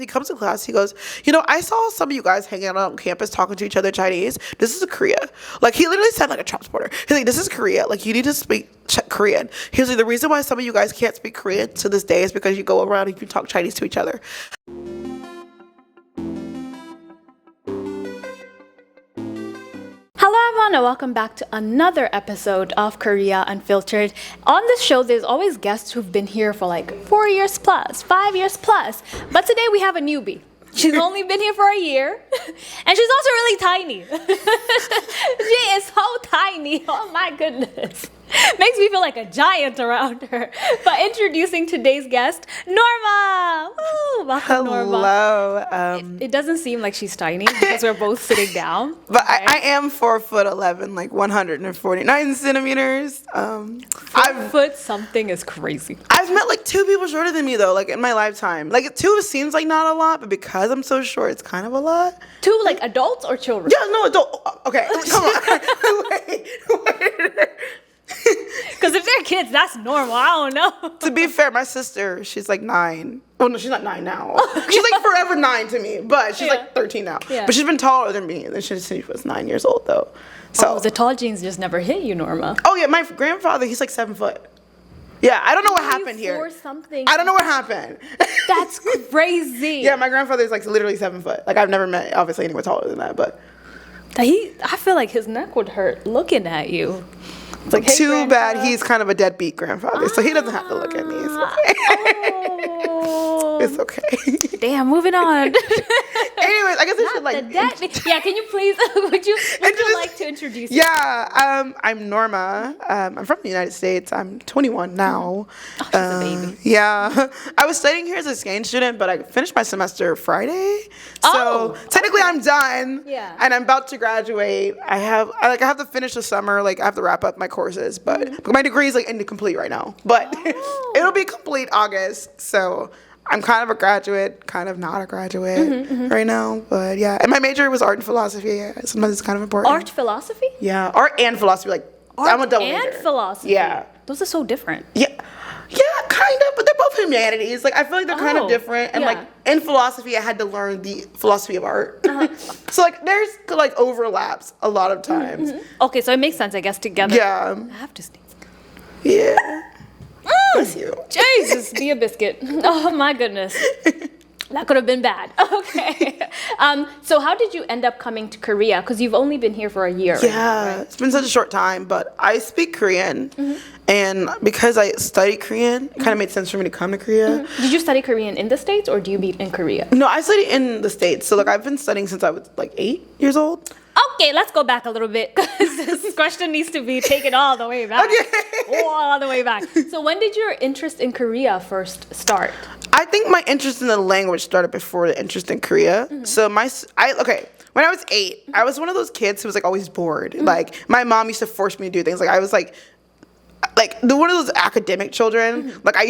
He comes to class, he goes, I saw some of you guys hanging out on campus talking to each other Chinese. This is Korea. Like, he literally said like a transporter. He's like, this is Korea. Like, you need to speak Korean. He was like, the reason why some of you guys can't speak Korean to this day is because you go around and you talk Chinese to each other. Hello everyone and welcome back to another episode of Korea Unfiltered. On this show, there's always guests who've been here for like 4 years plus, 5 years plus. But today we have a newbie. She's only been here for a year. And she's also really tiny. She is so tiny. Oh my goodness. Makes me feel like a giant around her. But introducing today's guest, Norma. Woo, welcome, Norma. Hello. It doesn't seem like she's tiny because we're both sitting down. But okay. I am 4'11", like 149 centimeters. 4 something is crazy. I've met like 2 people shorter than me though, like in my lifetime. Like 2 seems like not a lot, but because I'm so short, it's kind of a lot. 2 like adults or children? Yeah, no adult. Okay, come on. wait. Because if they're kids, that's normal. I don't know. To be fair, my sister, she's like 9. Oh no, she's not 9 now. She's like forever 9 to me, but she's like 13 now. Yeah. But she's been taller than me than she was 9 years old though. So the tall genes just never hit you, Norma. Oh yeah, my grandfather, he's like 7 foot. Yeah, I don't know what happened here. Something. I don't know what happened. That's crazy. Yeah, my grandfather's like literally 7 foot. Like I've never met obviously anyone taller than that, but I feel like his neck would hurt looking at you. It's like, hey, too grandpa. Bad he's kind of a deadbeat grandfather, so he doesn't have to look at me. It's okay. Oh. It's okay. Damn, moving on. Anyways, I guess I should like. Yeah, can you please? Would you like to introduce? Yeah, I'm Norma. I'm from the United States. I'm 21 now. Oh, she's a baby. Yeah, I was studying here as an exchange student, but I finished my semester Friday. So technically, I'm done. Yeah. And I'm about to graduate. I have to finish the summer. Like I have to wrap up my courses, but my degree is like incomplete right now. But it'll be complete August. So I'm kind of a graduate, kind of not a graduate right now. But yeah, and my major was art and philosophy. Yeah, sometimes it's kind of important. Art philosophy? Yeah, art and philosophy. Like I'm a double major. Art and philosophy. Yeah, those are so different. Yeah, kind of, but they're both humanities. Like I feel like they're kind of different. And like in philosophy, I had to learn the philosophy of art. So like there's like overlaps a lot of times. Okay, so it makes sense, I guess, together. Yeah. I have to sneeze. Yeah. Bless you. Jesus, be a biscuit. Oh my goodness. That could have been bad. Okay. So how did you end up coming to Korea? Because you've only been here for a year. Yeah, right? It's been such a short time, but I speak Korean. And because I study Korean, it kind of made sense for me to come to Korea. Did you study Korean in the States or do you be in Korea? No, I study in the States. So like I've been studying since I was like 8 years old. Okay, let's go back a little bit because this question needs to be taken all the way back. Okay. All the way back. So when did your interest in Korea first start? I think my interest in the language started before the interest in Korea. So when I was 8, I was one of those kids who was like always bored. Like my mom used to force me to do things. Like I was like one of those academic children. Like I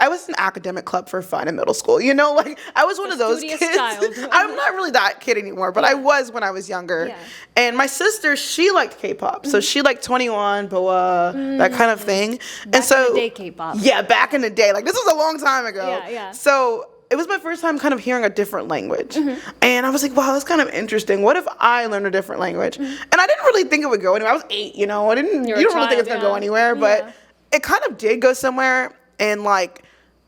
was in academic club for fun in middle school. Like I was one of those kids. Child. I'm not really that kid anymore, but I was when I was younger. Yeah. And my sister, she liked K-pop, so she liked 21, BoA, that kind of thing. Back in the day, K-pop. Yeah, back in the day. Like this was a long time ago. Yeah. So it was my first time kind of hearing a different language. And I was like, wow, that's kind of interesting. What if I learned a different language? And I didn't really think it would go anywhere. I was 8, you don't really think it's going to go anywhere, but it kind of did go somewhere. And like,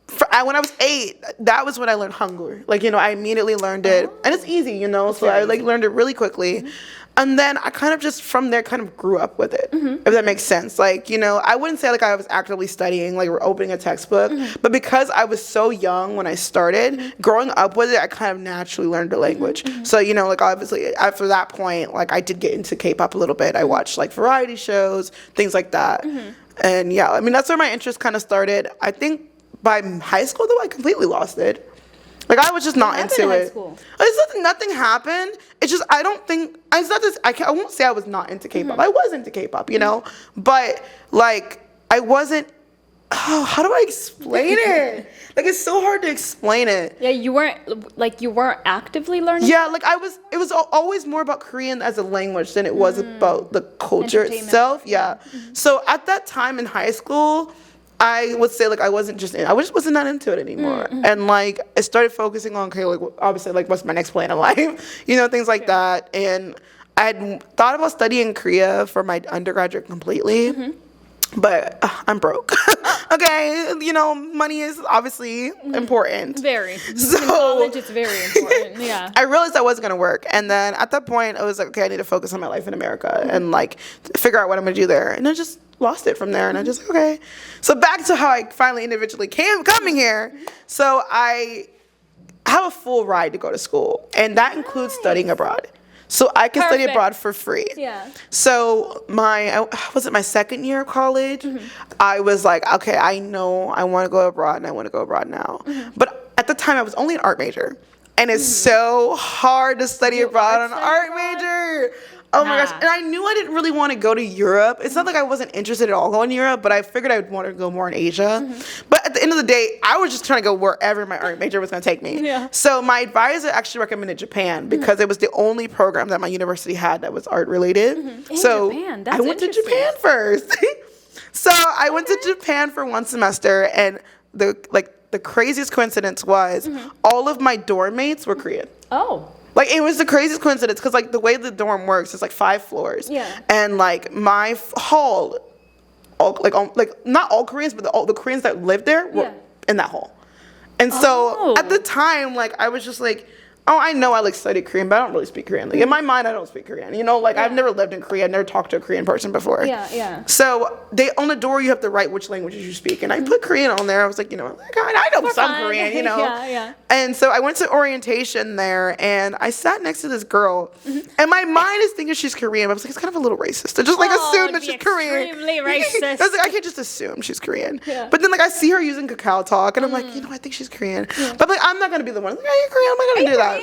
when I was 8, that was when I learned Hangul. Like, I immediately learned it. And it's easy, so I like learned it really quickly. And then I kind of just from there kind of grew up with it, if that makes sense. Like, I wouldn't say like I was actively studying, like we're opening a textbook, but because I was so young when I started, growing up with it, I kind of naturally learned the language. So, like obviously after that point, like I did get into K-pop a little bit. I watched like variety shows, things like that. And yeah, I mean, that's where my interest kind of started. I think by high school though, I completely lost it. Like I was just not into it. It's nothing happened. It's just I won't say I was not into K-pop. I was into K-pop, but like I wasn't. Oh, how do I explain it? Like it's so hard to explain it. Yeah, you weren't actively learning. Yeah, like it was always more about Korean as a language than it was about the culture itself. Yeah. So at that time in high school, I would say like I just wasn't that into it anymore. And like I started focusing on, okay, like obviously like what's my next plan in life, things like that. And I had thought about studying Korea for my undergraduate completely. But I'm broke. Okay, money is obviously important. Very. So in college, it's very important. Yeah. I realized that wasn't gonna work, and then at that point, I was like, okay, I need to focus on my life in America and like figure out what I'm gonna do there. And I just lost it from there, and I just okay. So back to how I finally individually coming here. So I have a full ride to go to school, and that includes studying abroad. So I can study abroad for free. Yeah. So was it my second year of college? I was like, okay, I know I want to go abroad and I want to go abroad now. But at the time I was only an art major. And it's so hard to study abroad on an art major. Oh my gosh. And I knew I didn't really want to go to Europe. It's not like I wasn't interested at all going to Europe, but I figured I would want to go more in Asia. But at the end of the day, I was just trying to go wherever my art major was going to take me. Yeah. So my advisor actually recommended Japan because it was the only program that my university had that was art related. So Japan. That's I went to Japan first. So I went to Japan for one semester, and the craziest coincidence was all of my dorm mates were Korean. Oh. Like, it was the craziest coincidence because, like, the way the dorm works is, like, 5 floors. Yeah. And, like, my hall, not all Koreans, but all the Koreans that lived there were in that hall. And so, at the time, like, I was just like, oh, I know I, like, studied Korean, but I don't really speak Korean. Like, in my mind, I don't speak Korean. I've never lived in Korea. I've never talked to a Korean person before. Yeah, yeah. So, on the door, you have to write which languages you speak. And I put Korean on there. I was like, I know some Korean, Yeah, yeah. And so I went to orientation there, and I sat next to this girl, and my mind is thinking she's Korean, but I was like, it's kind of a little racist to just like assume that she's Korean. Extremely racist. I was like, I can't just assume she's Korean. Yeah. But then like I see her using Kakao Talk, and I'm like, I think she's Korean. Yeah. But like I'm not gonna be the one. Like, are you Korean? I'm not gonna do that.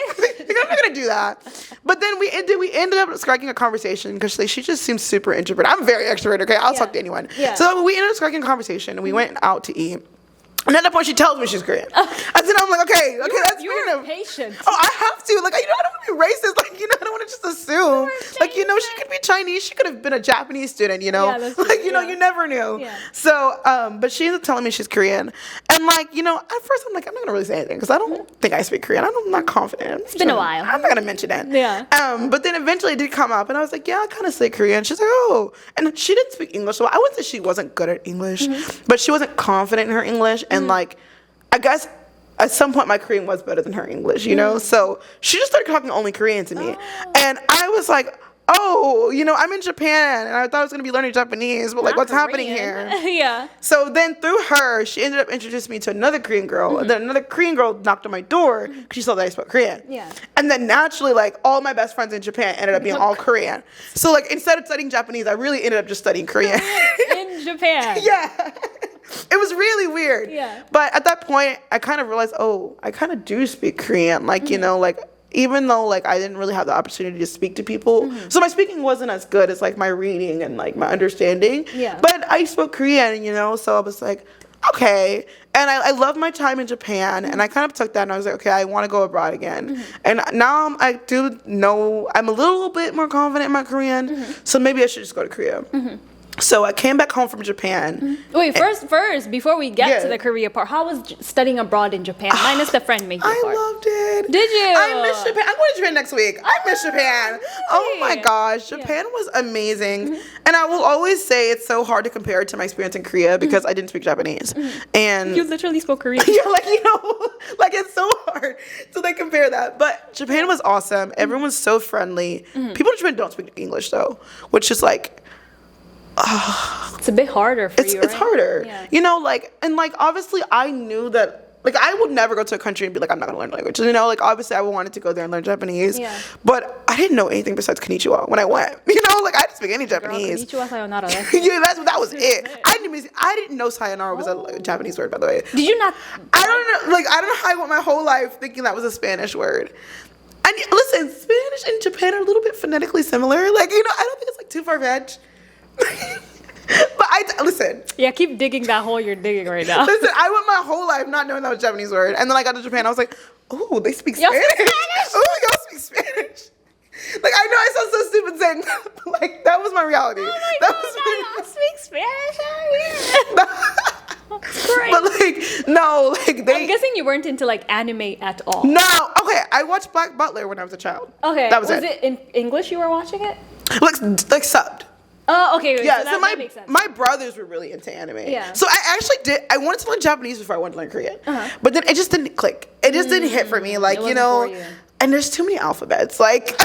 I'm not gonna do that. But then we ended up striking a conversation because she just seems super introverted. I'm very extroverted. Okay, I'll talk to anyone. Yeah. So we ended up striking a conversation, and we went out to eat. And at that point, she tells me she's Korean. And then I'm like, okay, that's fair enough. Patient. Oh, I have to. Like, I don't want to be racist. Like, I don't want to just assume. Like, she could be Chinese. She could have been a Japanese student, Yeah, that's true. Like, you never knew. Yeah. So, but she ended up telling me she's Korean. And, like, at first I'm like, I'm not going to really say anything because I don't think I speak Korean. I'm not confident. It's been a while. I'm not going to mention it. Yeah. But then eventually it did come up, and I was like, yeah, I kind of say Korean. She's like, oh. And she didn't speak English, so I wouldn't say she wasn't good at English, but she wasn't confident in her English, and, like, I guess at some point my Korean was better than her English, So she just started talking only Korean to me. And I was like, oh, I'm in Japan, and I thought I was going to be learning Japanese, but like, what's happening here? Yeah. So then through her, she ended up introducing me to another Korean girl, and then another Korean girl knocked on my door because she saw that I spoke Korean. Yeah. And then naturally, like, all my best friends in Japan ended up being all Korean. So like, instead of studying Japanese, I really ended up just studying Korean. In Japan. Yeah. It was really weird. Yeah. But at that point, I kind of realized, oh, I kind of do speak Korean. Like, like, even though, like, I didn't really have the opportunity to speak to people. So my speaking wasn't as good as, like, my reading and, like, my understanding. Yeah. But I spoke Korean, so I was like, okay. And I love my time in Japan. And I kind of took that and I was like, okay, I want to go abroad again. And now I do know, I'm a little bit more confident in my Korean. So maybe I should just go to Korea. So I came back home from Japan. Wait, first, before we get to the Korea part, how was studying abroad in Japan? Minus the friend making part. I loved it. Did you? I miss Japan. I'm going to Japan next week. I miss Japan. Oh my gosh, Japan was amazing. And I will always say it's so hard to compare it to my experience in Korea because I didn't speak Japanese. And you literally spoke Korean. Yeah, like, like it's so hard to like compare that. But Japan was awesome. Everyone's so friendly. People in Japan don't speak English though, which is like, it's a bit harder for you, right? It's harder. Yeah. Like, and like, obviously I knew that, like, I would never go to a country and be like, I'm not going to learn language. Like, obviously I wanted to go there and learn Japanese. Yeah. But I didn't know anything besides konnichiwa when I went. Like, I didn't speak any Japanese. Konnichiwa, sayonara. Yeah, that was it. I didn't know sayonara was a Japanese word, by the way. Did you not? I don't know. Like, I don't know how I went my whole life thinking that was a Spanish word. And listen, Spanish and Japan are a little bit phonetically similar. Like, I don't think it's like too far-fetched. But listen. Yeah, keep digging that hole you're digging right now. Listen, I went my whole life not knowing that was a Japanese word. And then I got to Japan, I was like, oh, they speak Spanish. Oh, y'all speak Spanish. Like, I know I sound so stupid saying that, but like, that was my reality. Oh my that God, was I speak Spanish out here. Great. But like, no, like I'm guessing you weren't into like anime at all. No, okay. I watched Black Butler when I was a child. Okay, that was it in English? You were watching it? Like subbed. Oh, okay. Yeah, so that makes sense. my brothers were really into anime. Yeah. So I wanted to learn Japanese before I wanted to learn Korean. But then it just didn't click. It just didn't hit for me. Like, It wasn't for you. And there's too many alphabets. Like,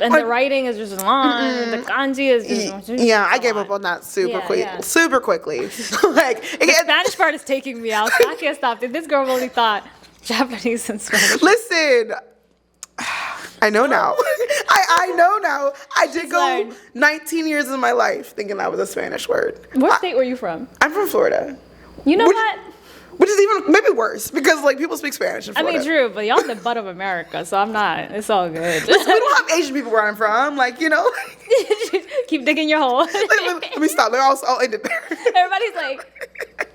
and the writing is just long. The kanji is just yeah, I gave up on that super quickly. Like, the Spanish part is taking me out. So I can't stop it. This girl only thought Japanese and Spanish. Listen, I know now. I know now. I did go 19 years of my life thinking that was a Spanish word. What state were you from? I'm from Florida. You know what? Which is even maybe worse because like people speak Spanish in Florida. I mean, true, but y'all the butt of America, so I'm not. It's all good. We don't have Asian people where I'm from. Like, Keep digging your hole. let me stop. I'll end it there. Everybody's like,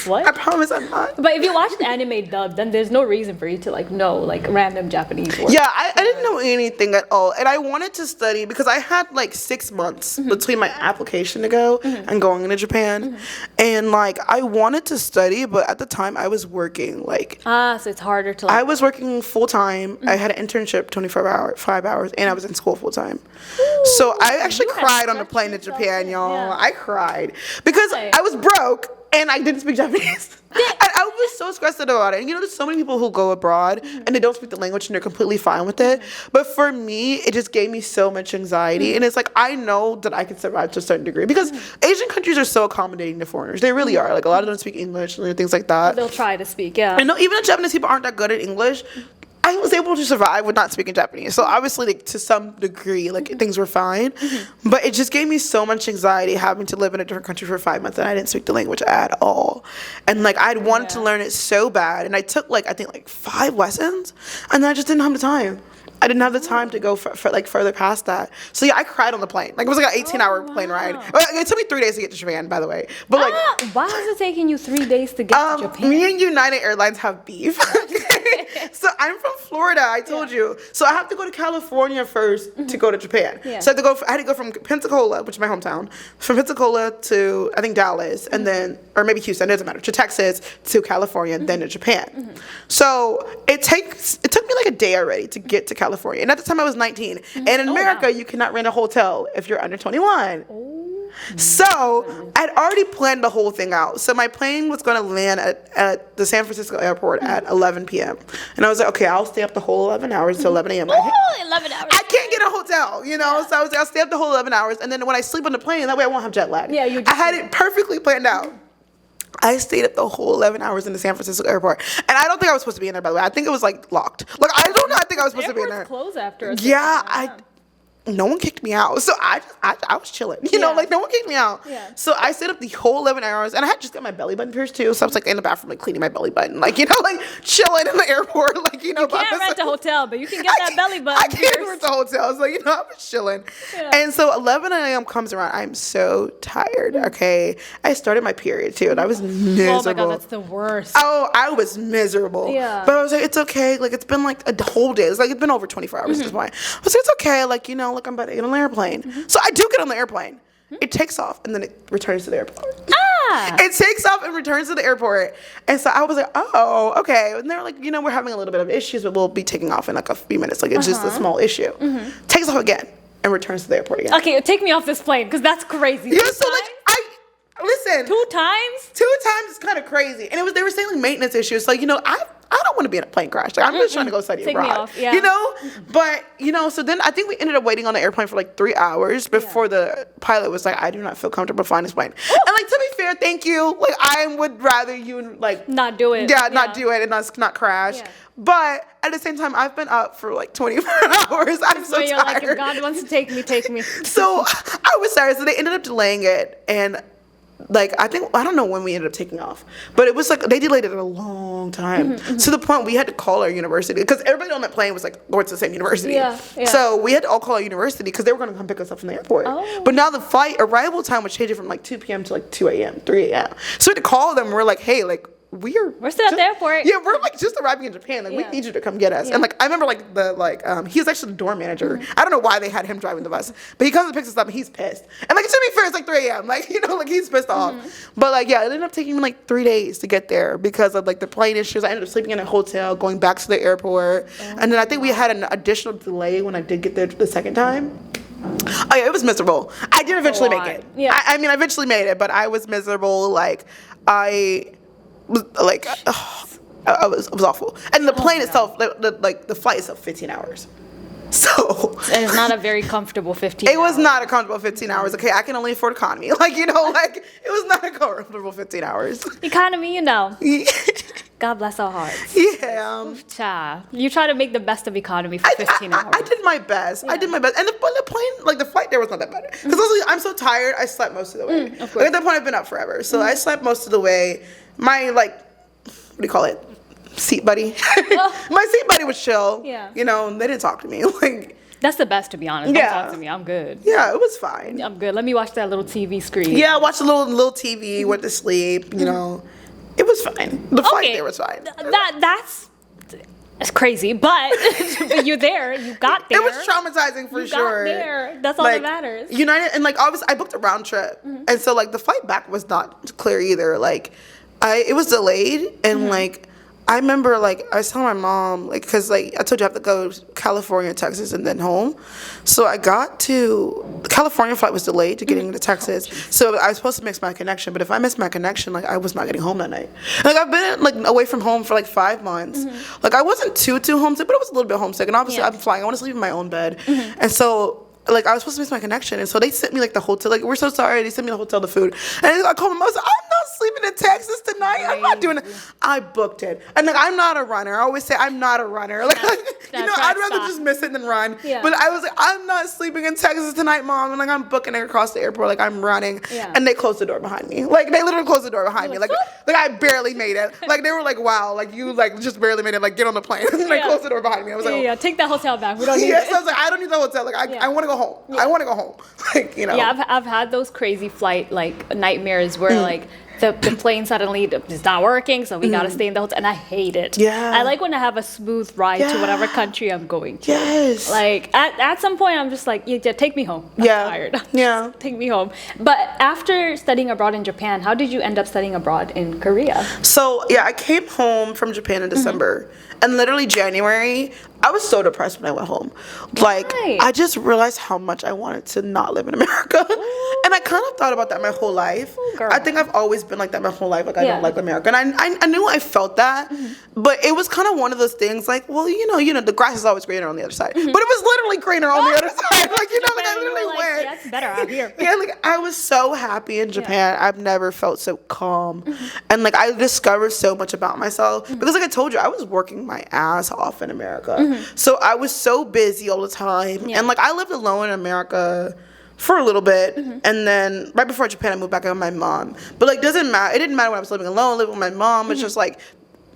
what? I promise I'm not. But if you watch the anime dub, then there's no reason for you to like know like random Japanese words. Yeah, I didn't know anything at all. And I wanted to study because I had like 6 months between my application to go and going into Japan. And like I wanted to study, but at the time I was working like so it's harder to like, I was working full time. I had an internship 5 hours, and I was in school full time. So I actually cried on the plane to Japan, y'all. Yeah. I cried because I was broke. And I didn't speak Japanese. And I was so stressed out about it. And there's so many people who go abroad and they don't speak the language and they're completely fine with it. But for me, it just gave me so much anxiety. And it's like, I know that I can survive to a certain degree because Asian countries are so accommodating to foreigners. They really are. Like a lot of them speak English and things like that. they'll try to speak, yeah. And no, even the Japanese people aren't that good at English. I was able to survive with not speaking Japanese. So obviously, like, to some degree, like things were fine. But it just gave me so much anxiety having to live in a different country for 5 months and I didn't speak the language at all. And like I'd wanted to learn it so bad. And I took like I think like 5 lessons and then I just didn't have the time. I didn't have the time to go for like further past that. So yeah, I cried on the plane. Like it was like an 18-hour plane ride. Well, it took me 3 days to get to Japan, by the way. But like, why is it taking you 3 days to get to Japan? Me and United Airlines have beef. So I'm from Florida. I told you. So I have to go to California first to go to Japan. Yeah. So I had to go from Pensacola, which is my hometown, from Pensacola to I think Dallas, and then or maybe Houston. It doesn't matter. To Texas, to California, then to Japan. So it took me like a day already to get to California. And at the time I was 19. And in America, you cannot rent a hotel if you're under 21. So I'd already planned the whole thing out. So my plane was going to land at the San Francisco airport at 11 p.m. And I was like, okay, I'll stay up the whole 11 hours till 11 a.m. 11 hours. I can't get a hotel, So I was like, I'll stay up the whole 11 hours. And then when I sleep on the plane, that way I won't have jet lag. Yeah, I had it perfectly planned out. I stayed up the whole 11 hours in the San Francisco airport. And I don't think I was supposed to be in there, by the way. I think it was, like, locked. Like, I don't know. I think I was supposed to be in there. Close after. No one kicked me out. So I was chilling. Like, no one kicked me out. Yeah. So I stayed up the whole 11 hours. And I had just got my belly button pierced, too. So I was, like, in the bathroom, like, cleaning my belly button. Like, like, chilling in the airport. Like, You can't rent a hotel, but you can get that belly button I can't rent a hotel. So, I was chilling. Yeah. And so 11 a.m. comes around. I'm so tired, okay? I started my period, too. And I was miserable. Oh, my God, that's the worst. Oh, I was miserable. Yeah. But I was like, it's okay. Like, it's been, like, a whole day. It's been over 24 hours at this point. I was like, it's okay. Like, like, I'm about to get on the airplane. So I do get on the airplane. It takes off, and then it returns to the airport. It takes off and returns to the airport. And so I was like, oh, okay. And they're like, we're having a little bit of issues, but we'll be taking off in like a few minutes. Like, it's just a small issue. Takes off again and returns to the airport again. Okay, take me off this plane, because that's crazy. Yeah, so like, listen. 2 times? 2 times is kind of crazy. And they were saying like maintenance issues. So, I don't want to be in a plane crash. Like, I'm just trying to go study abroad. Me off, yeah. But, so then I think we ended up waiting on the airplane for like 3 hours before the pilot was like, I do not feel comfortable flying this plane. And like, to be fair, thank you. Like, I would rather you like not do it. Yeah, not do it and not crash. Yeah. But at the same time, I've been up for like 24 hours. I'm so you're tired. Like, if God wants to take me, take me. So I was tired. So they ended up delaying it. And like, I don't know when we ended up taking off, but it was like, they delayed it a long time to the point we had to call our university because everybody on that plane was like going to the same university. Yeah. So we had to all call our university because they were going to come pick us up from the airport. Oh. But now the flight arrival time was changing from like 2 p.m. to like 2 a.m., 3 a.m. So we had to call them and we're like, hey, like, we're still at the airport. Yeah, we're like just arriving in Japan. Like, we need you to come get us. And like, I remember like he was actually the door manager. I don't know why they had him driving the bus, but he comes and picks us up and he's pissed. And like, to be fair, it's like 3 a.m. Like, like he's pissed off. But like, yeah, it ended up taking me like 3 days to get there because of like the plane issues. I ended up sleeping in a hotel, going back to the airport. And then I think we had an additional delay when I did get there the second time. Oh yeah, it was miserable. I did eventually make it. Yeah. I mean, I eventually made it, but I was miserable. Like, I was like, it was awful. And the plane itself, the flight itself, 15 hours. So. And it's not a very comfortable 15 hours. It was not a comfortable 15 hours. Okay, I can only afford economy. Like, like, it was not a comfortable 15 hours. Economy, God bless our hearts. Yeah. Cha. You try to make the best of economy for 15 hours. I did my best. Yeah. I did my best. And the plane, like the flight there was not that bad. Because I'm so tired, I slept most of the way. Of course. Like, at that point, I've been up forever. So I slept most of the way. My, like, what do you call it? Seat buddy. My seat buddy was chill. Yeah. They didn't talk to me. Like, that's the best, to be honest. Don't talk to me. I'm good. Yeah, it was fine. I'm good. Let me watch that little TV screen. Yeah, I watched a little TV, went to sleep, It was fine. The flight there was fine. That's crazy, but you're there. You got there. It was traumatizing for sure. You got there. That's all that matters. United, and like obviously I booked a round trip, and so like the flight back was not clear either. Like, it was delayed, and like I remember like I was telling my mom like because like I told you I have to go to California, Texas, and then home. So I got to the California flight was delayed to getting to Texas. So I was supposed to miss my connection, but if I missed my connection, like I was not getting home that night. Like I've been like away from home for like 5 months. Like I wasn't too homesick, but I was a little bit homesick. And obviously I'm flying. I want to sleep in my own bed, and so. Like, I was supposed to miss my connection, and so they sent me, like, the hotel. Like, we're so sorry. They sent me the hotel, the food. And I called them. I was like, I'm not sleeping in Texas tonight. I'm not doing it. I booked it. And, like, I'm not a runner. I always say I'm not a runner. Like, I'd rather just miss it than run. Yeah. But I was like, I'm not sleeping in Texas tonight, Mom. And, like, I'm booking it across the airport. Like, I'm running. Yeah. And they closed the door behind me. Like, they literally closed the door behind me. Like, I barely made it. Like, they were like, wow. Like, you, like, just barely made it. Like, get on the plane. And they closed the door behind me. I was like, yeah, take that hotel back. We don't need it. So I was like, I don't need the hotel. Like, I want to go home. I want to go home. Like, Yeah, I've had those crazy flight like nightmares where like the plane suddenly is not working, so we gotta stay in the hotel, and I hate it. Yeah. I like when I have a smooth ride to whatever country I'm going to. Yes. Like at some point I'm just like, yeah, take me home. I'm tired. Yeah. Take me home. But after studying abroad in Japan, how did you end up studying abroad in Korea? So yeah, I came home from Japan in December. And literally January, I was so depressed when I went home. Like, I just realized how much I wanted to not live in America. And I kind of thought about that my whole life. I think I've always been like that my whole life. Like, I don't like America. And I knew I felt that. But it was kind of one of those things like, well, the grass is always greener on the other side. But it was literally greener on the other side. Like, like I literally went. Yeah, it's better out here. Yeah, like I was so happy in Japan. I've never felt so calm. And like I discovered so much about myself. Because like I told you, I was working my ass off in America. So I was so busy all the time. And like I lived alone in America for a little bit, and then right before Japan I moved back in with my mom. But like it didn't matter when I was living alone, living with my mom. It's just like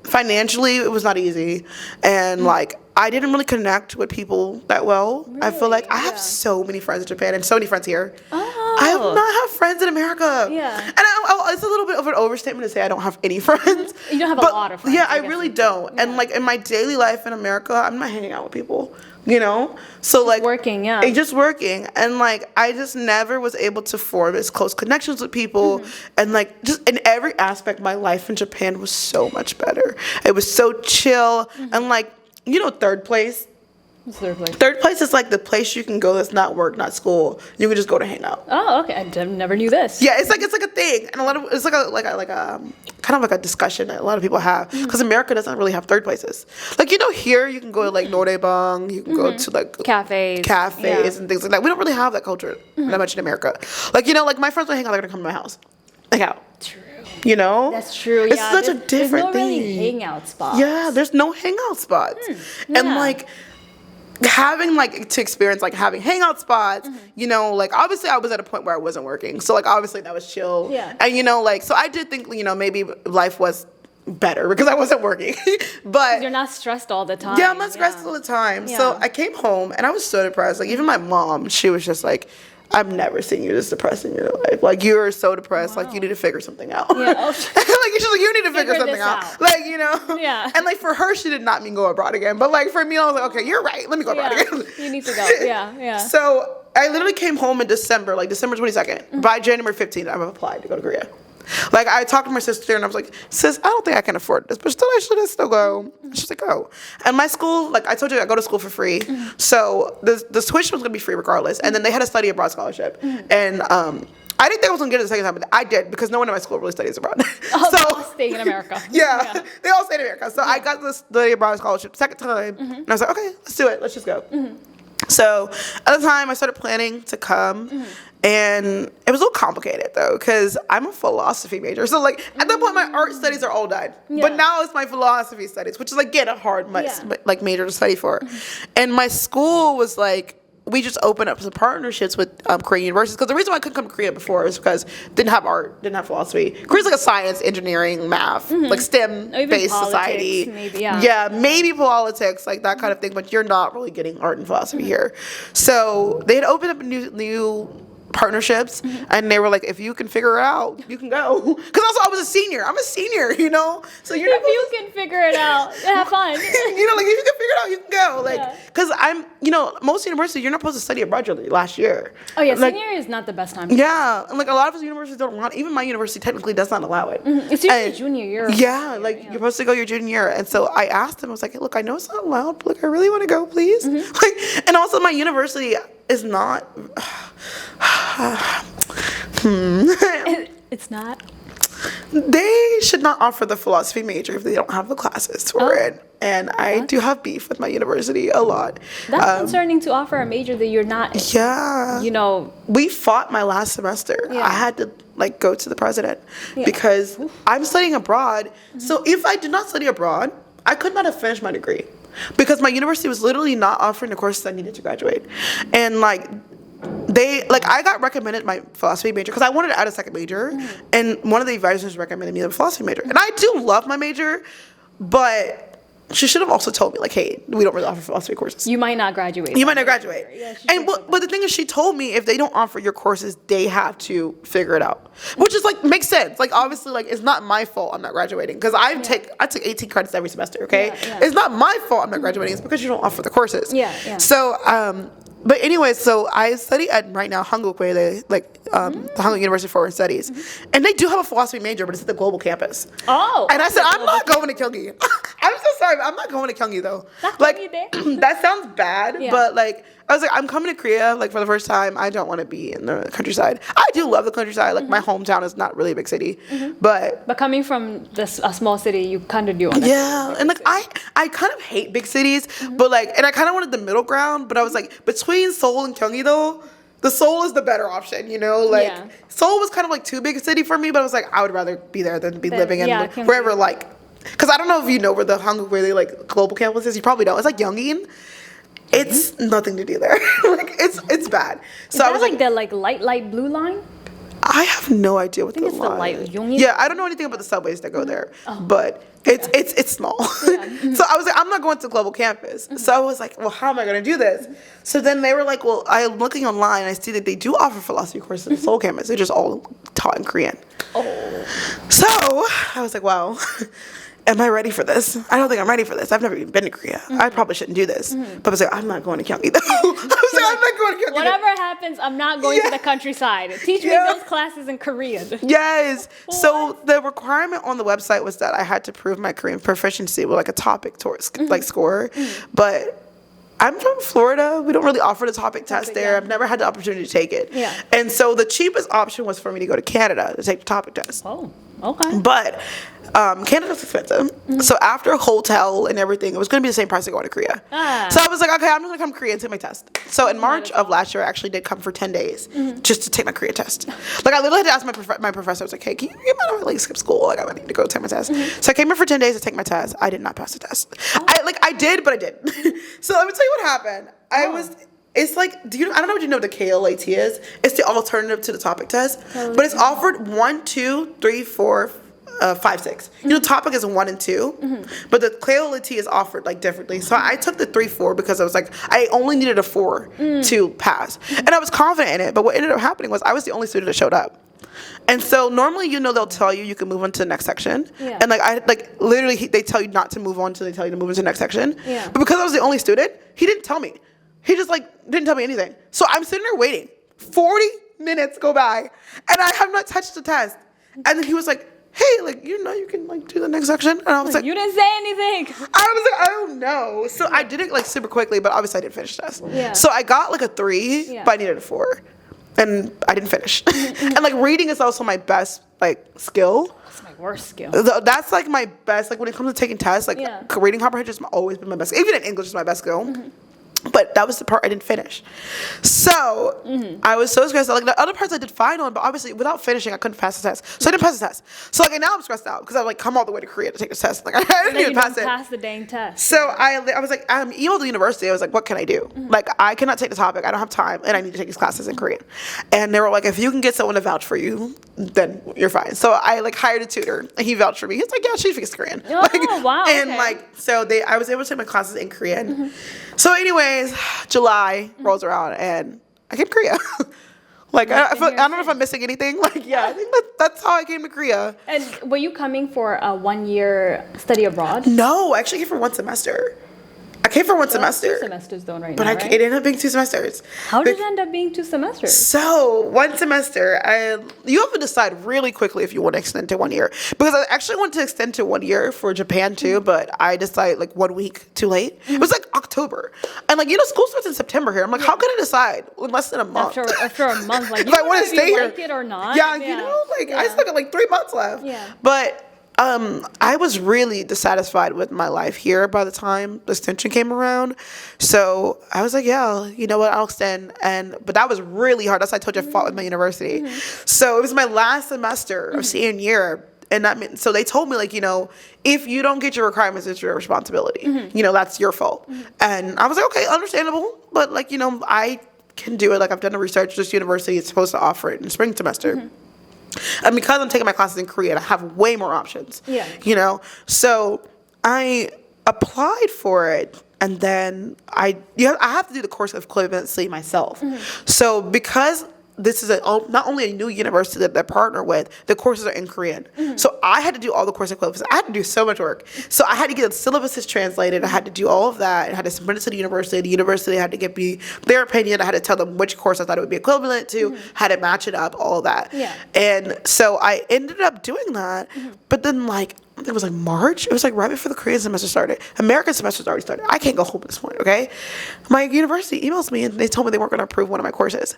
financially it was not easy, and like I didn't really connect with people that well. Really? I feel like I have so many friends in Japan and so many friends here. I have not have friends in America. Yeah. And it's a little bit of an overstatement to say I don't have any friends. You don't have a lot of friends. Yeah, I really don't. Yeah. And like in my daily life in America, I'm not hanging out with people. So just like working, just working, and like I just never was able to form as close connections with people, and like just in every aspect, my life in Japan was so much better. It was so chill, and like third place. What's third place? Third place is like the place you can go that's not work, not school. You can just go to hang out. Oh, okay. I never knew this. Yeah, it's like a thing, and a lot of it's like a kind of like a discussion that a lot of people have because America doesn't really have third places. Like here you can go to like Noraebang, you can go to like cafes and things like that. We don't really have that culture that much in America. Like like my friends when I hang out, they're gonna come to my house, hang out. True. That's true. It's such a different thing. There's no really hangout spots. Yeah, there's no hangout spots, and like. Having like to experience like having hangout spots, like obviously I was at a point where I wasn't working, so like obviously that was chill. Yeah. And like so I did think maybe life was better because I wasn't working, but you're not stressed all the time. Yeah, I'm not stressed all the time. Yeah. So I came home and I was so depressed. Like even my mom, she was just like, I've never seen you this depressed in your life. Like, you're so depressed. Wow. Like, you need to figure something out. Yeah. Oh, like, she's like, you need to figure something out. Like, you know. Yeah. And like for her, she did not mean go abroad again. But like for me, I was like, okay, you're right. Let me go abroad again. You need to go. Yeah. Yeah. So I literally came home in December, like December 22nd. Mm-hmm. By January 15th, I've applied to go to Korea. Like, I talked to my sister and I was like, sis, I don't think I can afford this, but still, I should still go. And she's like, go. And my school, like I told you, I go to school for free. Mm-hmm. So the tuition was going to be free regardless. And then they had a study abroad scholarship. Mm-hmm. And I didn't think I was going to get it the second time, but I did because no one in my school really studies abroad. Oh, so, they all stay in America. Yeah, they all stay in America. So I got this study abroad scholarship the second time. Mm-hmm. And I was like, okay, let's do it. Let's just go. Mm-hmm. So at the time, I started planning to come. Mm-hmm. And it was a little complicated, though, because I'm a philosophy major. So, like, at that point, my art studies are all done. Yeah. But now it's my philosophy studies, which is, again, a hard major to study for. Mm-hmm. And my school was, like, we just opened up some partnerships with Korean universities. Because the reason why I couldn't come to Korea before is because didn't have art, didn't have philosophy. Korea's like a science, engineering, math, mm-hmm. like STEM-based society. Maybe, yeah, maybe politics, like that kind of thing. But you're not really getting art and philosophy mm-hmm. here. So they had opened up a new partnerships, mm-hmm. and they were like, if you can figure it out, you can go. Because also I was a senior. I'm a senior, you know? So you're if you can figure it out, have fun. You know, like, if you can figure it out, you can go. Like, because I'm, you know, most universities, you're not supposed to study abroad last year. Oh, yeah, like, senior is not the best time. Yeah, and like a lot of universities don't want, even my university technically does not allow it. Mm-hmm. It's usually junior year. Yeah, like you're supposed to go your junior year. And so I asked them, I was like, hey, look, I know it's not allowed, but like, I really want to go, please. Mm-hmm. Like, and also my university is not, It's not. They should not offer the philosophy major if they don't have the classes for it. And I do have beef with my university a lot. That's concerning to offer a major that you're not. Yeah. You know. We fought my last semester. Yeah. I had to like go to the president because I'm studying abroad. Mm-hmm. So if I did not study abroad, I could not have finished my degree because my university was literally not offering the courses I needed to graduate. And like, I got recommended my philosophy major because I wanted to add a second major, and one of the advisors recommended me the philosophy major. And I do love my major, but she should have also told me, like, hey, we don't really offer philosophy courses. You might not graduate. Yeah, and but the thing is, she told me if they don't offer your courses, they have to figure it out, which is like makes sense. Like, obviously, like, it's not my fault I'm not graduating because I took 18 credits every semester. Okay, it's not my fault I'm not graduating. It's because you don't offer the courses. Yeah. So but anyway, so I study at right now Hanguk-Wele, like the Hanguk University for Foreign Studies, and they do have a philosophy major, but it's at the global campus. Oh. And I said, I'm not going to Gyeonggi. I'm so sorry, but I'm not going to Gyeonggi though. Like, that sounds bad, but like I was like, I'm coming to Korea like for the first time. I don't want to be in the countryside. I do love the countryside. Like my hometown is not really a big city, but coming from a small city, you kind of do want to. Yeah, and like I kind of hate big cities, but like, and I kind of wanted the middle ground, but I was like between Seoul and Gyeonggi though. The Seoul is the better option, you know? Like, Seoul was kind of like too big a city for me, but I was like, I would rather be there than be living in wherever, like, because I don't know if you know where the Hanguk-Wele, like, global campus is. You probably don't. It's like Yongin. It's nothing to do there. Like, it's bad. So I was like the light blue line? I have no idea what the line. I think it's the light. Yeah, I don't know anything about the subways that go there, but it's small. Yeah. So I was like, I'm not going to global campus. So I was like, well, how am I going to do this? So then they were like, well, I'm looking online. I see that they do offer philosophy courses at the Seoul campus. They're just all taught in Korean. Oh. So I was like, wow. Am I ready for this? I don't think I'm ready for this. I've never even been to Korea. I probably shouldn't do this. But I was like, I'm not going to Gyeonggi though. I was like, I'm not going to Gyeonggi. Whatever happens, I'm not going to the countryside. Teach me those classes in Korean. Yes. What? So the requirement on the website was that I had to prove my Korean proficiency with like a topic like score. But I'm from Florida. We don't really offer the topic test there. I've never had the opportunity to take it. Yeah. And so the cheapest option was for me to go to Canada to take the topic test. Oh, okay. But Canada's expensive. So after a hotel and everything, it was going to be the same price as going to Korea. So I was like, okay, I'm just going to come to Korea and take my test. So in March of last year, I actually did come for 10 days just to take my Korea test. Like, I literally had to ask my professor. I was like, hey, can you mind if I like skip school? Like, I need to go take my test. So I came here for 10 days to take my test. I did not pass the test. I did, but I didn't. So let me tell you what happened. It's like, I don't know what you know what the KLAT is. It's the alternative to the topic test. But it's offered 1, 2, 3, 4, 5-6. You know, topic is 1 and 2, but the KLT is offered like differently. So I took the 3-4 because I was like, I only needed a 4 to pass, and I was confident in it. But what ended up happening was I was the only student that showed up. And so normally, you know, they'll tell you can move on to the next section. Yeah. And literally they tell you not to move on until they tell you to move into the next section. Yeah. But because I was the only student, he didn't tell me. He just didn't tell me anything. So I'm sitting there waiting. 40 minutes go by and I have not touched the test. And then he was like, hey, you can do the next section. And I was like, you didn't say anything. I was like, oh no. So I did it super quickly, but obviously I didn't finish the test. Yeah. So I got a 3, but I needed a 4. And I didn't finish. And reading is also my best skill. That's my worst skill. That's my best. When it comes to taking tests, reading comprehension has always been my best. Even in English is my best skill. But that was the part I didn't finish. So I was so stressed out. The other parts I did fine on, but obviously without finishing, I couldn't pass the test. So I didn't pass the test. So now I'm stressed out because I've come all the way to Korea to take this test. I didn't even pass it. Pass the dang test. So I was emailed the university. I was like, what can I do? I cannot take the topic. I don't have time, and I need to take these classes in Korean. And they were like, if you can get someone to vouch for you, then you're fine. So I hired a tutor, and he vouched for me. He's like, yeah, she speaks Korean. Oh, wow. And okay. I was able to take my classes in Korean. So anyways, July rolls around and I came to Korea. I don't know if I'm missing anything. I think that's how I came to Korea. And were you coming for a 1-year study abroad? No, I actually came for 1 semester. I came for 1 semester. 2 semesters though right but now, it ended up being 2 semesters. How did it end up being 2 semesters? So 1 semester, you have to decide really quickly if you want to extend to 1 year. Because I actually wanted to extend to 1 year for Japan too, but I decided 1 week too late. It was October. And school starts in September here. I'm how can I decide in less than a month? After a month, if I want to stay here. Like it or not. Yeah, I still got 3 months left. Yeah. But I was really dissatisfied with my life here by the time the extension came around. So I was like, yeah, you know what, I'll extend. But that was really hard. That's why I told you I fought with my university. So it was my last semester of senior year. And that meant, so they told me, if you don't get your requirements, it's your responsibility. That's your fault. And I was like, okay, understandable. But I can do it. I've done the research. This university is supposed to offer it in spring semester. And because I'm taking my classes in Korean, I have way more options. Yeah. So I applied for it, and then I have to do the course equivalency myself. So because this is not only a new university that they partner with, the courses are in Korean. So I had to do all the course equivalents. I had to do so much work. So I had to get the syllabuses translated. I had to do all of that. I had to submit it to the university. The university had to give me their opinion. I had to tell them which course I thought it would be equivalent to, how to match it up, all of that. Yeah. And so I ended up doing that. But then it was March. It was right before the Korean semester started. American semester's already started. I can't go home at this point, okay? My university emails me and they told me they weren't going to approve one of my courses.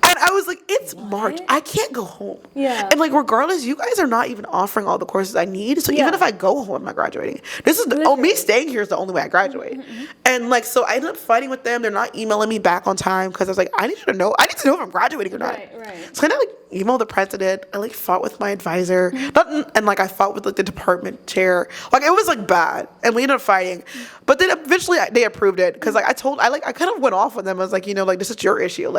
And I was like, it's March. I can't go home. Yeah. And regardless, you guys are not even offering all the courses I need. So even if I go home, I'm not graduating. This is me staying here is the only way I graduate. And so I ended up fighting with them. They're not emailing me back on time because I was like, I need to know if I'm graduating or not. Right. So I emailed the president. I fought with my advisor. I fought with the department chair. It was bad. And we ended up fighting. But then eventually they approved it because I kind of went off on them. I was like, this is your issue.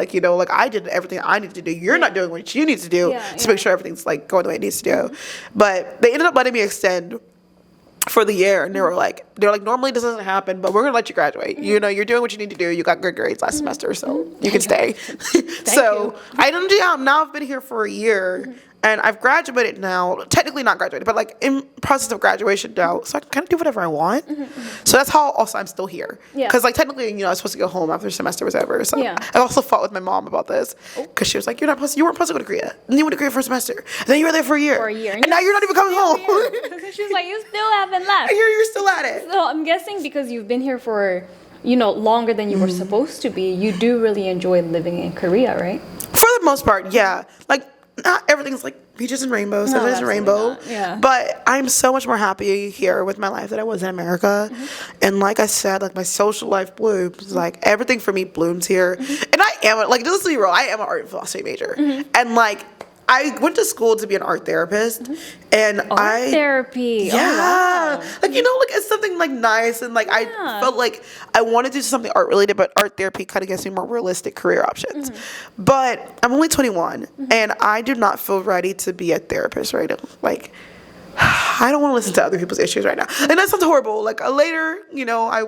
I did everything I needed to do. You're not doing what you need to do to make sure everything's going the way it needs to go. But they ended up letting me extend for the year, and they're like, normally this doesn't happen, but we're gonna let you graduate. You're doing what you need to do. You got good grades last semester, so you can stay. So now I've been here for a year. And I've graduated now, technically not graduated, but in process of graduation now, so I can kind of do whatever I want. So that's how also I'm still here. Because technically, I was supposed to go home after the semester was over. So I also fought with my mom about this because she was like, you weren't supposed to go to Korea. And you went to Korea for a semester. And then you were there for a year. And now you're not even coming home. She was like, you still haven't left. And you're still at it. So I'm guessing because you've been here for, longer than you were supposed to be, you do really enjoy living in Korea, right? For the most part, yeah. Not everything's peaches and rainbows, sunshine and rainbow. Yeah. But I'm so much more happy here with my life than I was in America. And like I said, my social life blooms. Everything for me blooms here. And I am just to be real, I am an art and philosophy major. And I went to school to be an art therapist, and art therapy. Yeah, oh, wow. It's something nice, and I felt I wanted to do something art related, but art therapy kind of gives me more realistic career options. But I'm only 21, and I do not feel ready to be a therapist right now. I don't want to listen to other people's issues right now. And that sounds horrible. Like later, you know, I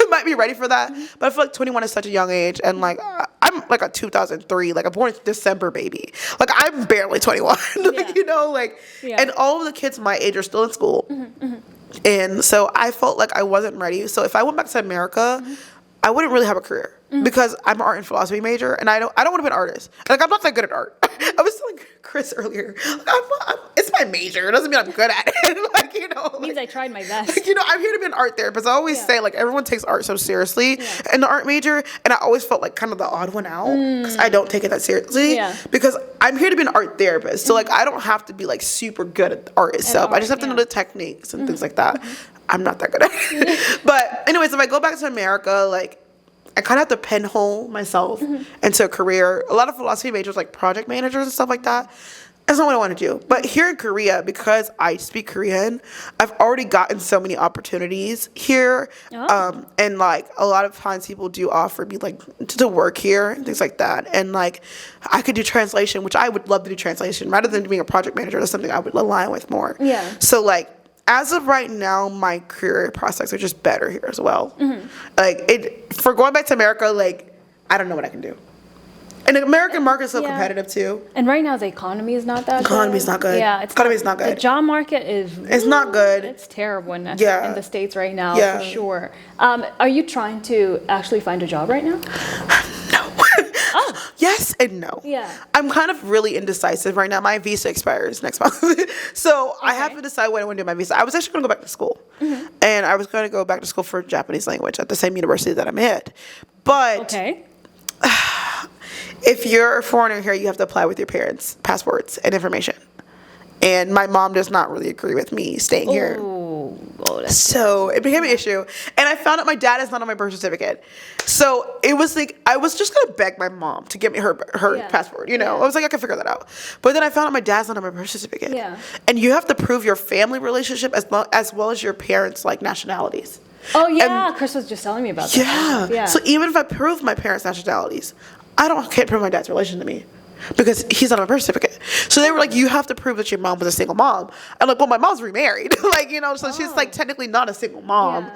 might be ready for that. But I feel like 21 is such a young age. And like, I'm like a 2003, like a born December baby. Like I'm barely 21, like, you know, like, and all of the kids my age are still in school. And so I felt like I wasn't ready. So if I went back to America, I wouldn't really have a career because I'm an art and philosophy major, and I don't want to be an artist. Like I'm not that good at art. I was telling Chris earlier, like, it's my major. It doesn't mean I'm good at it. Like, you know, It means I tried my best. Like, you know, I'm here to be an art therapist. I always say like everyone takes art so seriously in the art major, and I always felt like kind of the odd one out because I don't take it that seriously. Because I'm here to be an art therapist, so like I don't have to be like super good at art itself. I just have to know the techniques and things like that. I'm not that good at it. But anyways, if I go back to America, like I kind of have to pinhole myself into a career. A lot of philosophy majors, like project managers and stuff like that, that's not what I want to do. But here in Korea, because I speak Korean, I've already gotten so many opportunities here. And like a lot of times people do offer me like to work here and things like that. And like I could do translation, which I would love to do translation rather than being a project manager. That's something I would align with more. So like, as of right now, my career prospects are just better here as well. Like for going back to America, like I don't know what I can do. And the American market is so competitive too. And right now the economy is not that good. Economy's not good. Yeah, economy's not good. The job market is... It's not good. It's terrible in the States right now, for sure. Are you trying to actually find a job right now? No. Yes and no. I'm kind of really indecisive right now. My visa expires next month. So I have to decide when I want to do my visa. I was actually going to go back to school. And I was going to go back to school for Japanese language at the same university that I'm at. But if you're a foreigner here, you have to apply with your parents' passports and information. And my mom does not really agree with me staying here. So it became an issue. And I found out my dad is not on my birth certificate. So it was like, I was just going to beg my mom to give me her passport, you know. I was like, I can figure that out. But then I found out my dad's not on my birth certificate. And you have to prove your family relationship as well as your parents' like nationalities. Oh, yeah. And Chris was just telling me about that. So even if I prove my parents' nationalities, can't prove my dad's relation to me. Because he's not on a birth certificate. So they were like, you have to prove that your mom was a single mom. I'm like, well, my mom's remarried. Like, you know, so she's like technically not a single mom.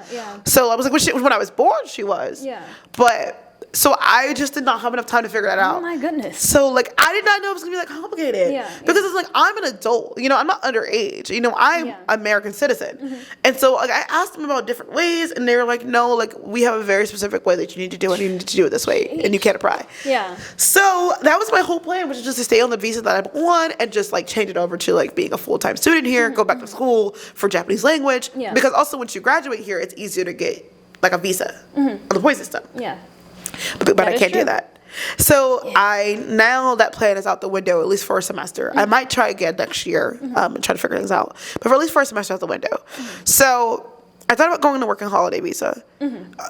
So I was like, when I was born, she was. But so I just did not have enough time to figure that out. Oh my goodness. So like, I did not know it was gonna be that complicated. Because it's like, I'm an adult, you know, I'm not underage, you know, I'm American citizen. And so like, I asked them about different ways and they were like, no, like we have a very specific way that you need to do it. You need to do it this way and you can't apply. So that was my whole plan, which is just to stay on the visa that I'm on and just like change it over to like being a full-time student here, go back to school for Japanese language. Because also once you graduate here, it's easier to get like a visa on the point system. But I can't do that. So now that plan is out the window, at least for a semester. I might try again next year and try to figure things out. But for at least for a semester out the window. So I thought about going to working holiday visa.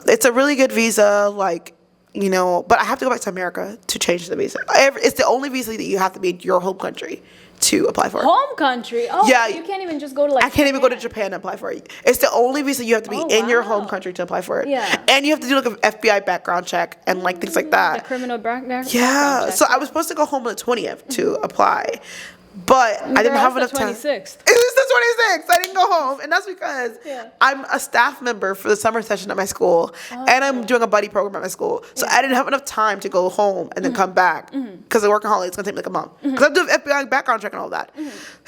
It's a really good visa, like, you know, but I have to go back to America to change the visa. It's the only visa that you have to be in your home country to apply for. Home country? Oh, yeah. You can't even just go to like I can't even go to Japan and apply for it. It's the only visa you have to be in your home country to apply for it. And you have to do like an FBI background check and like things like that. The criminal background check. So I was supposed to go home on the 20th to apply. But I didn't have enough time. It was the 26th. I didn't go home. And that's because I'm a staff member for the summer session at my school. And I'm doing a buddy program at my school. So I didn't have enough time to go home and then come back. Because the working holiday is going to take me like a month. Because I'm doing FBI background check and all that.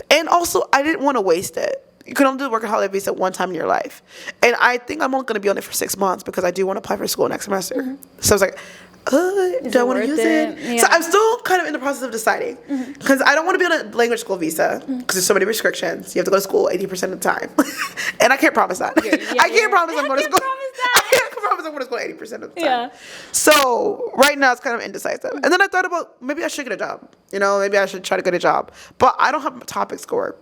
And also, I didn't want to waste it. You can only do the working holiday visa one time in your life. And I think I'm only going to be on it for 6 months because I do want to apply for school next semester. So I was like, do I want to use it? So I'm still kind of in the process of deciding because I don't want to be on a language school visa because there's so many restrictions. You have to go to school 80% of the time. And I can't promise that. I can't promise I'm going to school. I can't promise I'm going to school 80% of the time. So right now it's kind of indecisive. And then I thought about maybe I should get a job. You know, maybe I should try to get a job. But I don't have a topic score.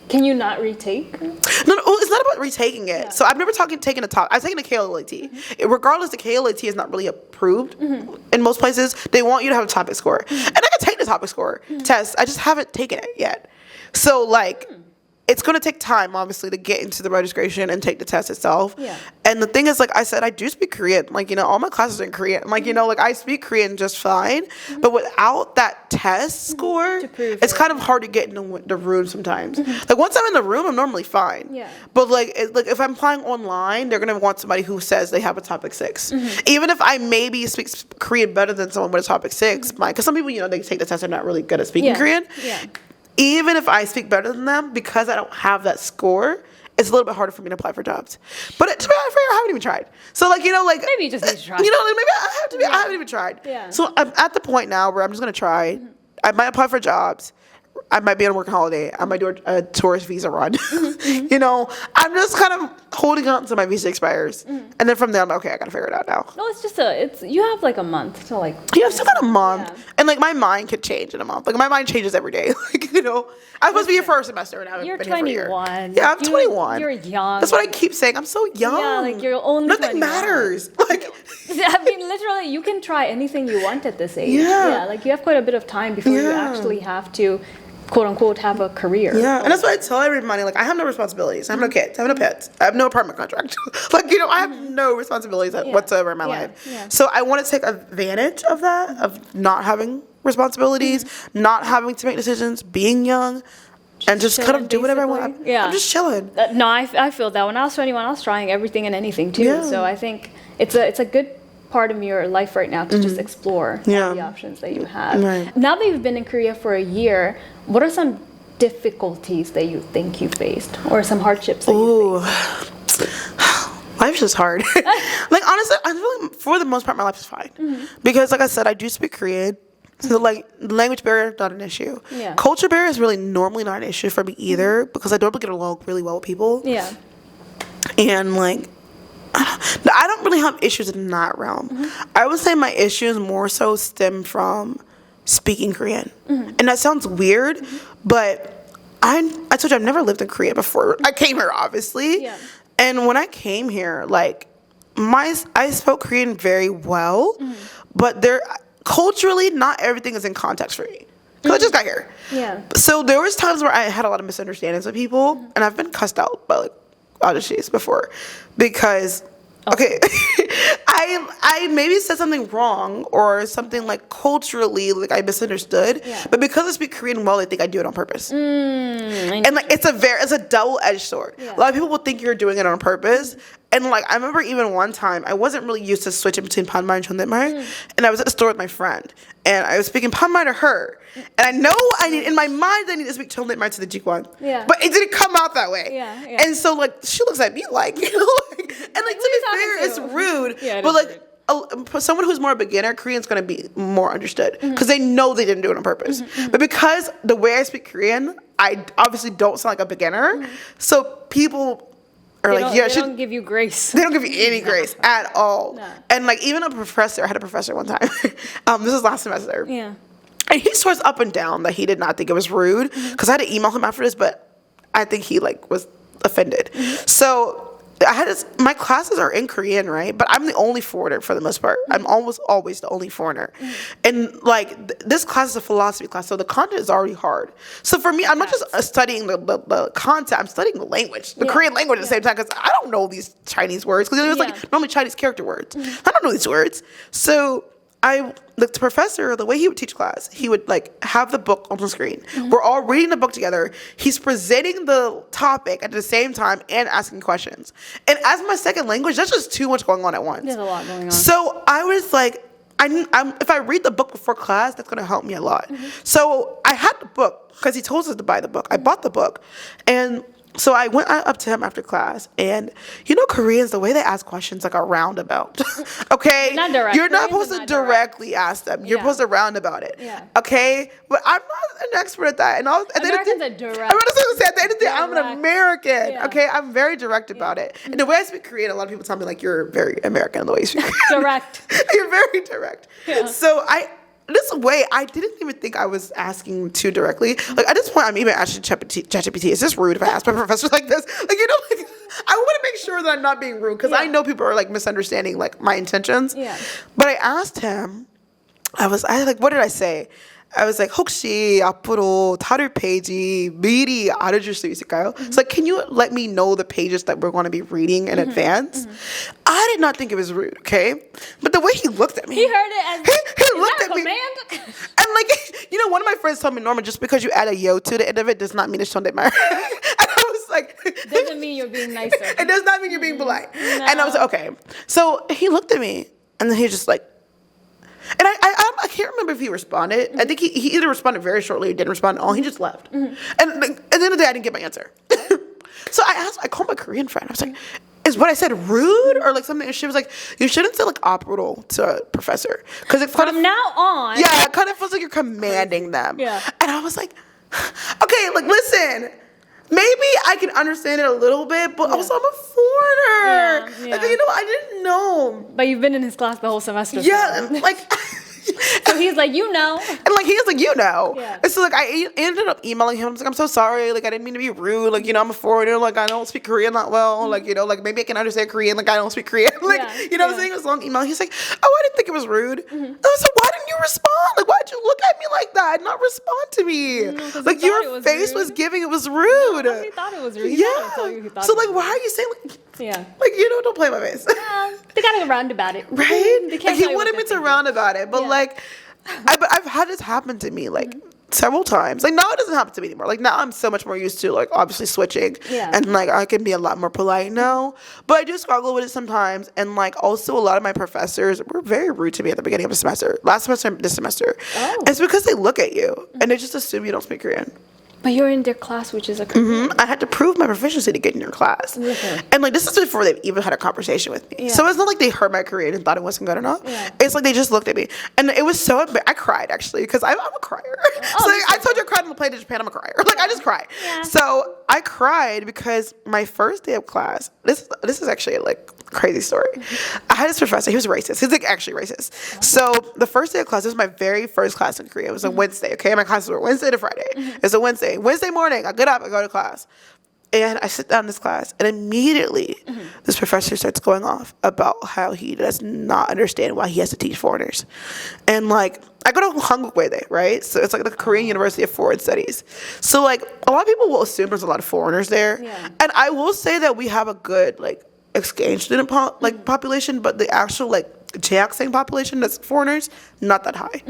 Can you not retake? No, it's not about retaking it. So I've never taken a top. I've taken a KLAT. Regardless, the KLAT is not really approved in most places. They want you to have a topic score. And I can take the topic score test. I just haven't taken it yet. So like, it's going to take time, obviously, to get into the registration and take the test itself. Yeah. And the thing is, like I said, I do speak Korean. Like, you know, all my classes are in Korean. Like, you know, like I speak Korean just fine. But without that test score, To prove it's it. kind of hard to get in the room sometimes. Like, once I'm in the room, I'm normally fine. Yeah. But, like, like if I'm applying online, they're going to want somebody who says they have a topic 6. Even if I maybe speak Korean better than someone with a topic 6, because some people, you know, they take the test, they're not really good at speaking Korean. Yeah. Even if I speak better than them, because I don't have that score, it's a little bit harder for me to apply for jobs. But to be fair, I haven't even tried. So, like, you know, like... Maybe you just need to try. You know, like, maybe I haven't even tried. Yeah. So I'm at the point now where I'm just going to try. I might apply for jobs. I might be on a working holiday. I might do a tourist visa run. You know, I'm just kind of holding on until my visa expires. And then from there, I'm like, okay, I got to figure it out now. No, it's just you have like a month to like. Yeah, I've still got a month. Yeah. And, like, my mind could change in a month. Like, my mind changes every day. Like, you know, I'm supposed to be your first semester and I haven't You're been here for a year. 21. Yeah, I'm 21. You're young. That's what I keep saying. I'm so young. Yeah, like you're only Nothing 21. matters. Like, I mean, literally, you can try anything you want at this age. Yeah. Like you have quite a bit of time before you Yeah. actually have to, quote unquote, have a career. yeah. And that's why I tell everybody, like, I have no responsibilities. I have no kids. I have no pets. I have no apartment contract. Like, you know, I have no responsibilities whatsoever in my life. Yeah. So I want to take advantage of that, of not having responsibilities, not having to make decisions, being young, and just kind chilling, of do whatever I want. basically. Yeah. I'm just chilling. No, I feel that when I was 21, I was trying everything and anything too. Yeah. So I think it's a good part of your life right now to just explore Yeah. all the options that you have. Right. Now that you've been in Korea for a year, what are some difficulties that you think you faced, or some hardships that you faced? Ooh. Life's just hard. Like, honestly, I feel like for the most part, my life is fine. Because, like I said, I do speak Korean. So, like, language barrier, not an issue. Yeah. Culture barrier is really normally not an issue for me either, because I don't get along really well with people. Yeah. And, like, I don't really have issues in that realm. I would say my issues more so stem from speaking Korean. And that sounds weird, but I told you I've never lived in Korea before. I came here, obviously. Yeah. And when I came here, like, I spoke Korean very well, but culturally, not everything is in context for me. Because I just got here. Yeah. So there was times where I had a lot of misunderstandings with people, and I've been cussed out by, like, auditions before, because okay, I maybe said something wrong or something, like, culturally, like, I misunderstood, but because I speak Korean well, they think I do it on purpose. And, like, it's a double-edged sword. A lot of people will think you're doing it on purpose. And, like, I remember even one time, I wasn't really used to switching between Panmai and Chondaemar, and I was at the store with my friend, and I was speaking Panmai to her, and I know in my mind, I need to speak Chondaemar to the Jikwan, but it didn't come out that way. Yeah. And so, like, she looks at me like, you know, like, and, like, to be fair, it's rude, but, like, someone who's more a beginner, Korean's going to be more understood, because they know they didn't do it on purpose. But because the way I speak Korean, I obviously don't sound like a beginner, so people are like, yeah, they don't give you grace. They don't give you any grace at all. No. And, like, even a professor, I had a professor one time. This was last semester. Yeah. And he swears up and down that he did not think it was rude, because I had to email him after this, but I think he, like, was offended. So my classes are in Korean, right? But I'm the only foreigner for the most part. I'm almost always the only foreigner. And, like, this class is a philosophy class, so the content is already hard. So for me, I'm not just studying the content, I'm studying the language, the Korean language at the same time, because I don't know these Chinese words, because it's like normally Chinese character words. I don't know these words. So the professor, the way he would teach class, he would, like, have the book on the screen. We're all reading the book together. He's presenting the topic at the same time and asking questions. And as my second language, that's just too much going on at once. There's a lot going on. So I was like, if I read the book before class, that's going to help me a lot. So I had the book, because he told us to buy the book. I bought the book. And so I went up to him after class, and, you know, Koreans, the way they ask questions, like a roundabout. Okay? Not direct. You're not Koreans supposed are to not directly ask them. You're supposed to roundabout it. Yeah. Okay? But I'm not an expert at that. And Americans are direct. I'm not supposed to say at the end of the day, I'm an American. Yeah. Okay? I'm very direct about it. And the way I speak Korean, a lot of people tell me, like, you're very American in the way you speak Korean. Direct. You're very direct. Yeah. So this way, I didn't even think I was asking too directly. Like, at this point, I'm even asking ChatGPT, is this rude if I ask my professor like this? Like, you know, like, I want to make sure that I'm not being rude, because I know people are, like, misunderstanding, like, my intentions. Yeah. But I asked him, I was like, what did I say? I was like, 혹시 앞으로 다룰 페이지 미리 알려줄 수 있을까요? It's like, can you let me know the pages that we're going to be reading in advance? I did not think it was rude, okay? But the way he looked at me. He heard it as, he looked that at me. command? And like, you know, one of my friends told me, Norma, just because you add a yo to the end of it does not mean it's 존댓말. And I was like. Doesn't mean you're being nicer. It does not mean you're being polite. No. And I was like, okay. So he looked at me and then he was just like, and I can't remember if he responded. I think he either responded very shortly or didn't respond at all. He just left. And at the end of the day, I didn't get my answer. So I called my Korean friend. I was like, is what I said rude or like something? And she was like, you shouldn't say like operative to a professor. Because it kind From now on. Yeah, it kind of feels like you're commanding them. Yeah. And I was like, okay, like listen. Maybe I can understand it a little bit, but also I'm a foreigner. Yeah. Like, you know, I didn't know. But you've been in his class the whole semester. Yeah, so. like. So he's like, you know. And like, he's like, you know. Yeah. And so like, I ended up emailing him. I was like, I'm so sorry. Like, I didn't mean to be rude. Like, you know, I'm a foreigner. Like, I don't speak Korean that well. Like, you know, like maybe I can understand Korean. Like, I don't speak Korean. Like, you know what I'm saying? It was a long email. He's like, oh, I didn't think it was rude. I was like, why didn't you respond? Like, why'd you look at me like that and not respond to me? Like, your face was giving it was rude. No, he thought it was rude. Yeah. So like, why are you saying like, like, you know, don't play my face. They got to round about it. Right? They can't Like, he tell you wanted what me they're to round about it. But like, I've had this happen to me like several times. Like now it doesn't happen to me anymore. Like now I'm so much more used to like obviously switching. And like I can be a lot more polite now. But I do struggle with it sometimes. And like also a lot of my professors were very rude to me at the beginning of the semester. Last semester and this semester. It's because they look at you and they just assume you don't speak Korean. But you're in their class, which is a Korean. I had to prove my proficiency to get in your class. And like this is before they even had a conversation with me. So it's not like they heard my Korean and thought it wasn't good enough. It's like they just looked at me. And it was so I cried actually because I'm a crier. So like, I told you I cried on the plane to Japan, I'm a crier. Like I just cry. So I cried because my first day of class, this is actually like crazy story. I had this professor, he was racist. He's like actually racist. So the first day of class, this was my very first class in Korea. It was a Wednesday, okay? My classes were Wednesday to Friday. It's a Wednesday. Wednesday morning, I get up, I go to class. And I sit down in this class, and immediately this professor starts going off about how he does not understand why he has to teach foreigners. And like, I go to 한국외대, right? So it's like the Korean University of Foreign Studies. So like, a lot of people will assume there's a lot of foreigners there. And I will say that we have a good like exchange student population, but the actual like 재학생 population that's foreigners, not that high.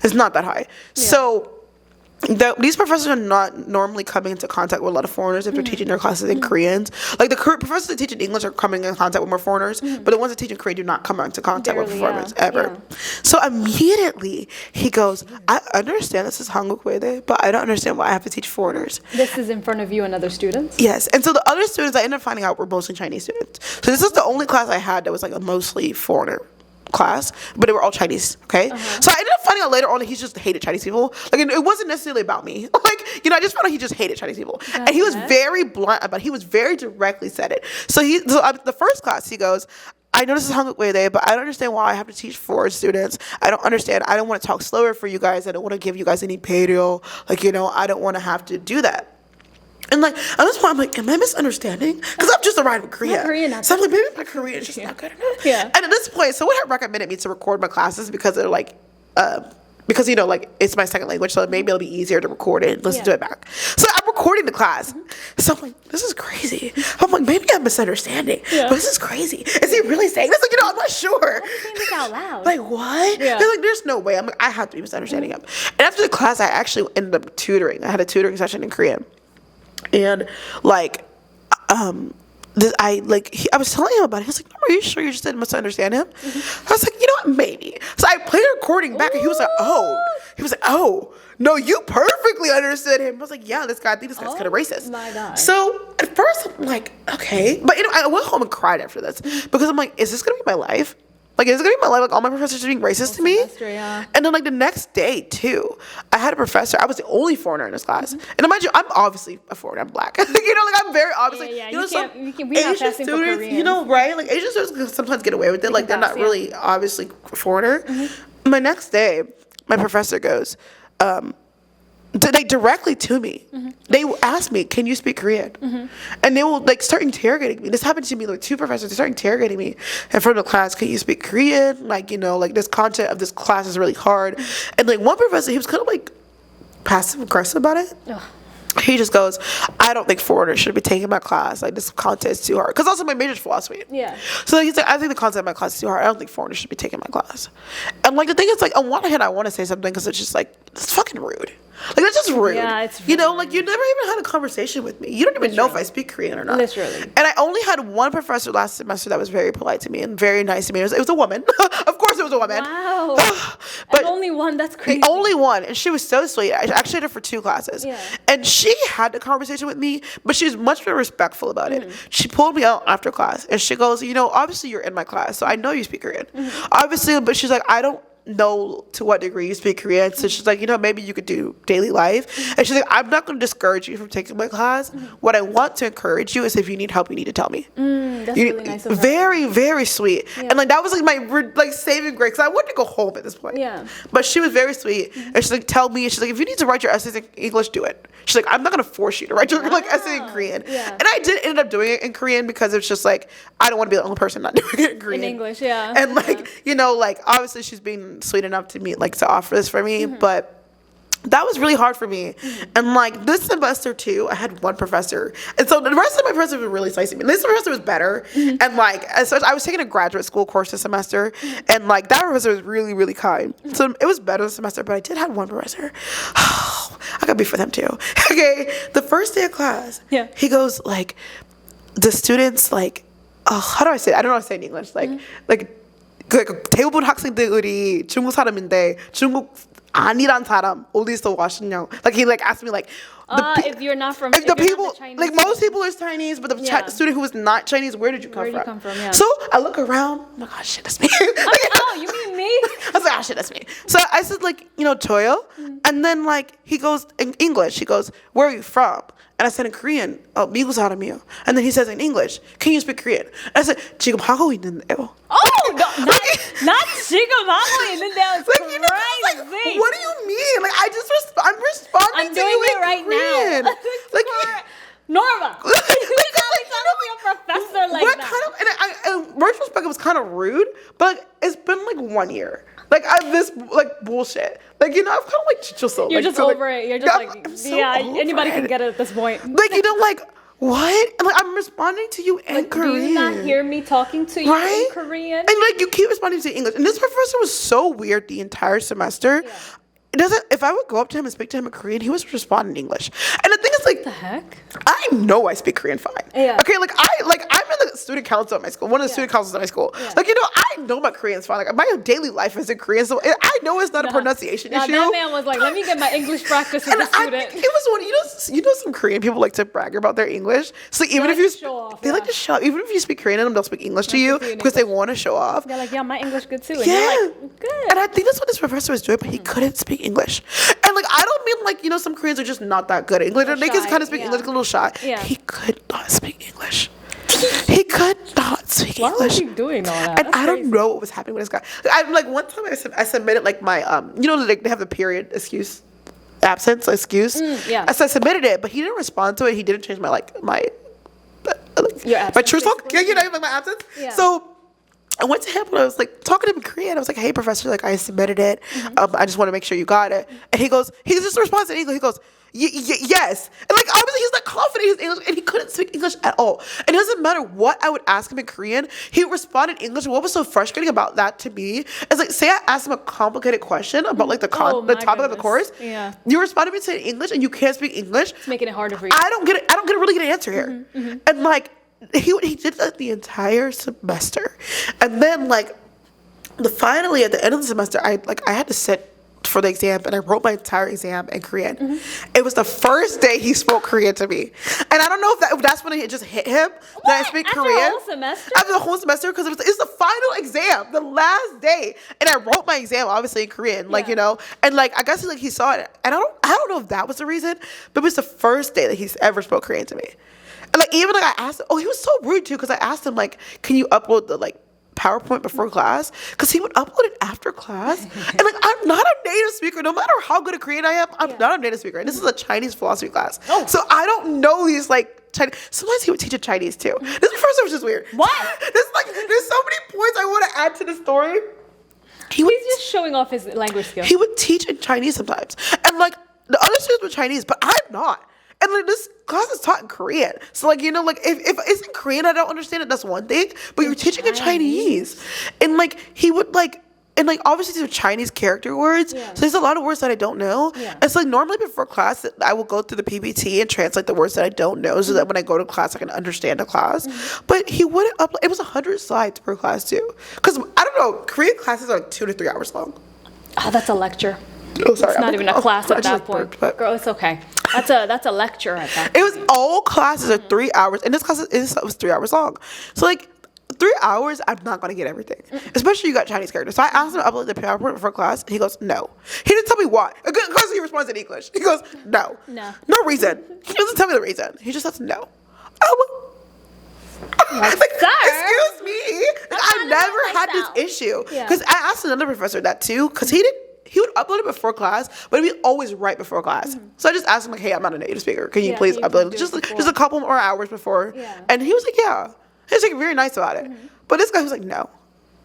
It's not that high. So these professors are not normally coming into contact with a lot of foreigners if they're teaching their classes in Koreans. Like the professors that teach in English are coming in contact with more foreigners, but the ones that teach in Korean do not come into contact with foreigners ever. So immediately he goes, I understand this is 한국외대, but I don't understand why I have to teach foreigners. This is in front of you and other students? Yes. And so the other students I ended up finding out were mostly Chinese students. So this is the only class I had that was like a mostly foreigner class, but they were all Chinese, okay? So I ended up finding out later on that he just hated Chinese people. Like, it wasn't necessarily about me. Like, you know, I just found out he just hated Chinese people. And he was very blunt about it. He was very directly said it. So the first class, he goes, I know this is 한국외대, but I don't understand why I have to teach foreign students. I don't understand. I don't want to talk slower for you guys. I don't want to give you guys any 배려. Like, you know, I don't want to have to do that. And like, at this point, I'm like, am I misunderstanding? Because I've just arrived in Korea. So I'm like, maybe my Korean is just not good enough. And at this point, someone had recommended me to record my classes because they're like, because, you know, like, it's my second language, so maybe it'll be easier to record it and listen to it back. So I'm recording the class. So I'm like, this is crazy. I'm like, maybe I'm misunderstanding. But this is crazy. Is he really saying this? Like, you know, I'm not sure. I'm saying this out loud. Like, what? They're like, there's no way. I'm like, I have to be misunderstanding him. And after the class, I actually ended up tutoring. I had a tutoring session in Korean. And like, I was telling him about it. He was like, "Are you sure you just didn't misunderstand him?" I was like, "You know what? Maybe." So I played a recording back, and he was like, "Oh, no, you perfectly understood him." I was like, "Yeah, I think this guy's kind of racist." My God. So at first, I'm like, "Okay," but you know, I went home and cried after this because I'm like, "Is this gonna be my life? Like, is it gonna be my life? Like, all my professors are being racist to me?" And then, like, the next day, too, I had a professor. I was the only foreigner in this class. And mind you, I'm obviously a foreigner. I'm black. You know, like, I'm very obviously. You know, some Asian students, you know, right? Like, Asian students can sometimes get away with it. Like, they're not really obviously foreigner. My next day, my professor goes, They directly to me. They will ask me, "Can you speak Korean?" And they will like start interrogating me. This happened to me like 2 professors. They start interrogating me in front of the class. Can you speak Korean? Like like this content of this class is really hard. And like one professor, he was kind of like passive aggressive about it. Ugh. He just goes, "I don't think foreigners should be taking my class. Like, this content is too hard." Because also my major is philosophy. Yeah. So he's like, "I think the content of my class is too hard. I don't think foreigners should be taking my class." And like the thing is, like, on one hand, I want to say something because it's just like, it's fucking rude. Like, that's just rude. Yeah, it's really like, you never even had a conversation with me. You don't even know if I speak Korean or not. Literally. And I only had one professor last semester that was very polite to me and very nice to me. It was a woman. Of course it was a woman. Wow. But and only one? That's crazy. The only one. And she was so sweet. I actually had her for 2 classes. Yeah. And she had the conversation with me, but she was much more respectful about it. She pulled me out after class, and she goes, "Obviously you're in my class, so I know you speak Korean." Obviously, but she's like, "I don't know to what degree you speak Korean." So she's like, maybe you could do daily life. And she's like, "I'm not going to discourage you from taking my class. What I want to encourage you is if you need help, you need to tell me." That's really nice of her. Very, very sweet. Yeah. And like that was like my like saving grace. I wanted to go home at this point. Yeah. But she was very sweet. And she's like, "Tell me." And she's like, "If you need to write your essays in English, do it." She's like, "I'm not going to force you to write your like essay in Korean." Yeah. And I did end up doing it in Korean because it's just like, I don't want to be the only person not doing it in Korean. In English, yeah. And like, like obviously she's being sweet enough to me, like to offer this for me, but that was really hard for me. And like this semester too, I had one professor, and so the rest of my professors were really nice to me. This professor was better, and like so I was taking a graduate school course this semester, and like that professor was really, really kind. So it was better this semester, but I did have one professor. I gotta be for them too. Okay, the first day of class, he goes like, the students like, how do I say it? I don't know how to say it in English. Like 대부분 학생들이 중국 사람인데 중국 아니란 사람 어디서 왔느냐? Like he like asked me like, if you're not from, if the people Chinese, like most people are Chinese, but the student who was not Chinese, where did you come from? Yeah. So I look around, I'm like, "Oh shit, that's me." Oh, you mean me? I was like, "Oh shit, that's me." So I said like, "저요?" And then like he goes in English, he goes, "Where are you from?" And I said in Korean, 미국 사람이요. And then he says in English, "Can you speak Korean?" And I said, "지금 하고 있는데요." Oh, no, not 지금 하고 있는데요. It's crazy. Like, what do you mean? Like I'm responding to you in right Korean. Now. Like Norma, you cannot be a professor like that. Kind of, and retrospect, it was kind of rude, but it's been like 1 year. Like this like bullshit. Like I'm kind of like chichoso. You're just over it. You're just like anybody can get it at this point. Like like what? And like I'm responding to you in Korean. Do you not hear me talking to you in Korean? And like you keep responding to English. And this professor was so weird the entire semester. Yeah. If I would go up to him and speak to him in Korean, he was responding in English. And the thing is, like, what the heck? I know I speak Korean fine. Yeah. Okay, I'm in the student council at my school, one of the student councils at my school. Yeah. Like, I know my Korean's fine. Like, my daily life is in Korean, so I know it's not a pronunciation issue. That man was like, "Let me get my English practice as a student." It was one, some Korean people like to brag about their English. So even if you they like to show off. Even if you speak Korean to them, they'll speak English to you because they want to show off. They're like, "Yeah, my English good too." And you're like, "Good." And I think that's what this professor was doing, but he couldn't speak English. And like, I don't mean like, some Koreans are just not that good at English. They can kind of speak English a little shy. Yeah. He could not speak English. He could not speak English. Why was he doing all that? And I don't know what was happening with this guy. I'm like, one time I submitted like my, they have the period excuse. Yeah. So I submitted it, but he didn't respond to it. He didn't change my my true song. Like my absence. Yeah. So I went to him and I was like talking to him in Korean. I was like, "Hey, professor, like I submitted it. I just want to make sure you got it." And he just responds in English. He goes, "Yes." And like obviously he's not confident in his English, and he couldn't speak English at all. And it doesn't matter what I would ask him in Korean, he responded in English. And what was so frustrating about that to me is like, say I asked him a complicated question about like the topic of the course. Yeah. You responded to me in English and you can't speak English. It's making it harder for you. I don't get it. I don't get a really good answer here. And like he did that the entire semester. And then like finally at the end of the semester, I had to sit for the exam, and I wrote my entire exam in Korean. It was the first day he spoke Korean to me, and I don't know if that's when it just hit him that I speak Korean. After the whole semester, because it's the final exam, the last day, and I wrote my exam obviously in Korean, and like I guess he saw it, and I don't know if that was the reason, but it was the first day that he's ever spoke Korean to me. And like even like I asked him, he was so rude too, because I asked him like, "Can you upload the PowerPoint before class because he would upload it after class. And like, I'm not a native speaker. No matter how good a Korean I am, I'm not a native speaker. And this is a Chinese philosophy class. Oh. So I don't know these like Chinese. Sometimes he would teach in Chinese too. This professor was just weird. What? There's so many points I want to add to the story. He's just showing off his language skills. He would teach in Chinese sometimes. And like the other students were Chinese, but I'm not. And like this class is taught in Korean. So like, you know, like if it's in Korean, I don't understand it, that's one thing. But you're teaching in Chinese. And like he would like, and like obviously these are Chinese character words. Yeah. So there's a lot of words that I don't know. Yeah. It's like normally before class I will go through the PPT and translate the words that I don't know so that when I go to class I can understand the class. But he wouldn't upload. It was 100 slides per class too. Because I don't know, Korean classes are like 2 to 3 hours long. Oh, that's a lecture. Oh, sorry. It's not even a class at that point. Burped, Girl, it's okay. That's a lecture at that point. It was all classes are 3 hours, and this class was 3 hours long. So like 3 hours, I'm not gonna get everything. Especially you got Chinese characters. So I asked him to upload the PowerPoint before class, and he goes, no. He didn't tell me why. Because he responds in English. He goes, no. No reason. He doesn't tell me the reason. He just says no. Like, excuse me. I've never had this issue. Because I asked another professor that too, because he would upload it before class, but it'd be always right before class. So I just asked him like, hey, I'm not a native speaker. Can you please upload it just a couple more hours before? Yeah. And he was like, yeah. He was like very nice about it. But this guy was like, no.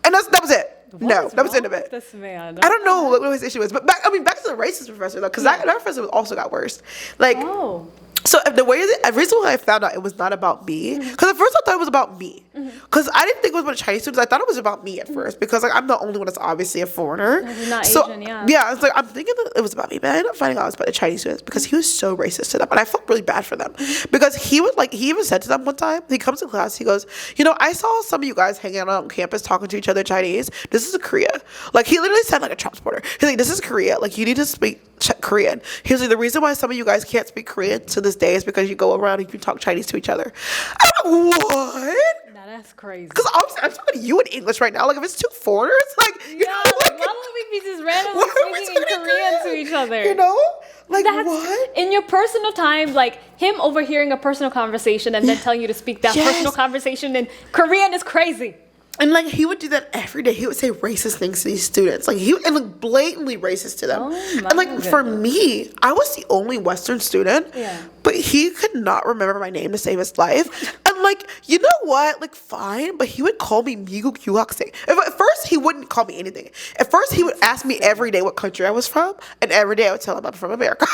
And that was it. That was the end of it. This man. I don't know what his issue is. But back to the racist professor though, because that professor also got worse. Like, so the reason why I found out it was not about me, because at first I thought it was about me, because I didn't think it was about Chinese students. I thought it was about me at first, because like I'm the only one that's obviously a foreigner. He's not Asian, yeah. It's like I'm thinking that it was about me, but I ended up finding out it was about the Chinese students because he was so racist to them, and I felt really bad for them because he even said to them one time, he comes to class, he goes, you know, I saw some of you guys hanging out on campus talking to each other in Chinese. This is Korea. Like he literally said like a Trump supporter. He's like, this is Korea. Like you need to speak Korean. He was like, the reason why some of you guys can't speak Korean to this day is because you go around and you talk Chinese to each other. I'm like, what? That's crazy. Because obviously I'm talking to you in English right now. Like if it's two foreigners, like you know, like, why would we be just randomly speaking in Korean to each other? You know, like what? In your personal time, like him overhearing a personal conversation and then telling you to speak that personal conversation in Korean is crazy. And like he would do that every day. He would say racist things to these students, like like blatantly racist to them. And like for me, I was the only Western student, but he could not remember my name to save his life. And like, you know what? Like fine, but he would call me 미국 유학생. At first, he wouldn't call me anything. At first, he would ask me every day what country I was from, and every day I would tell him I'm from America.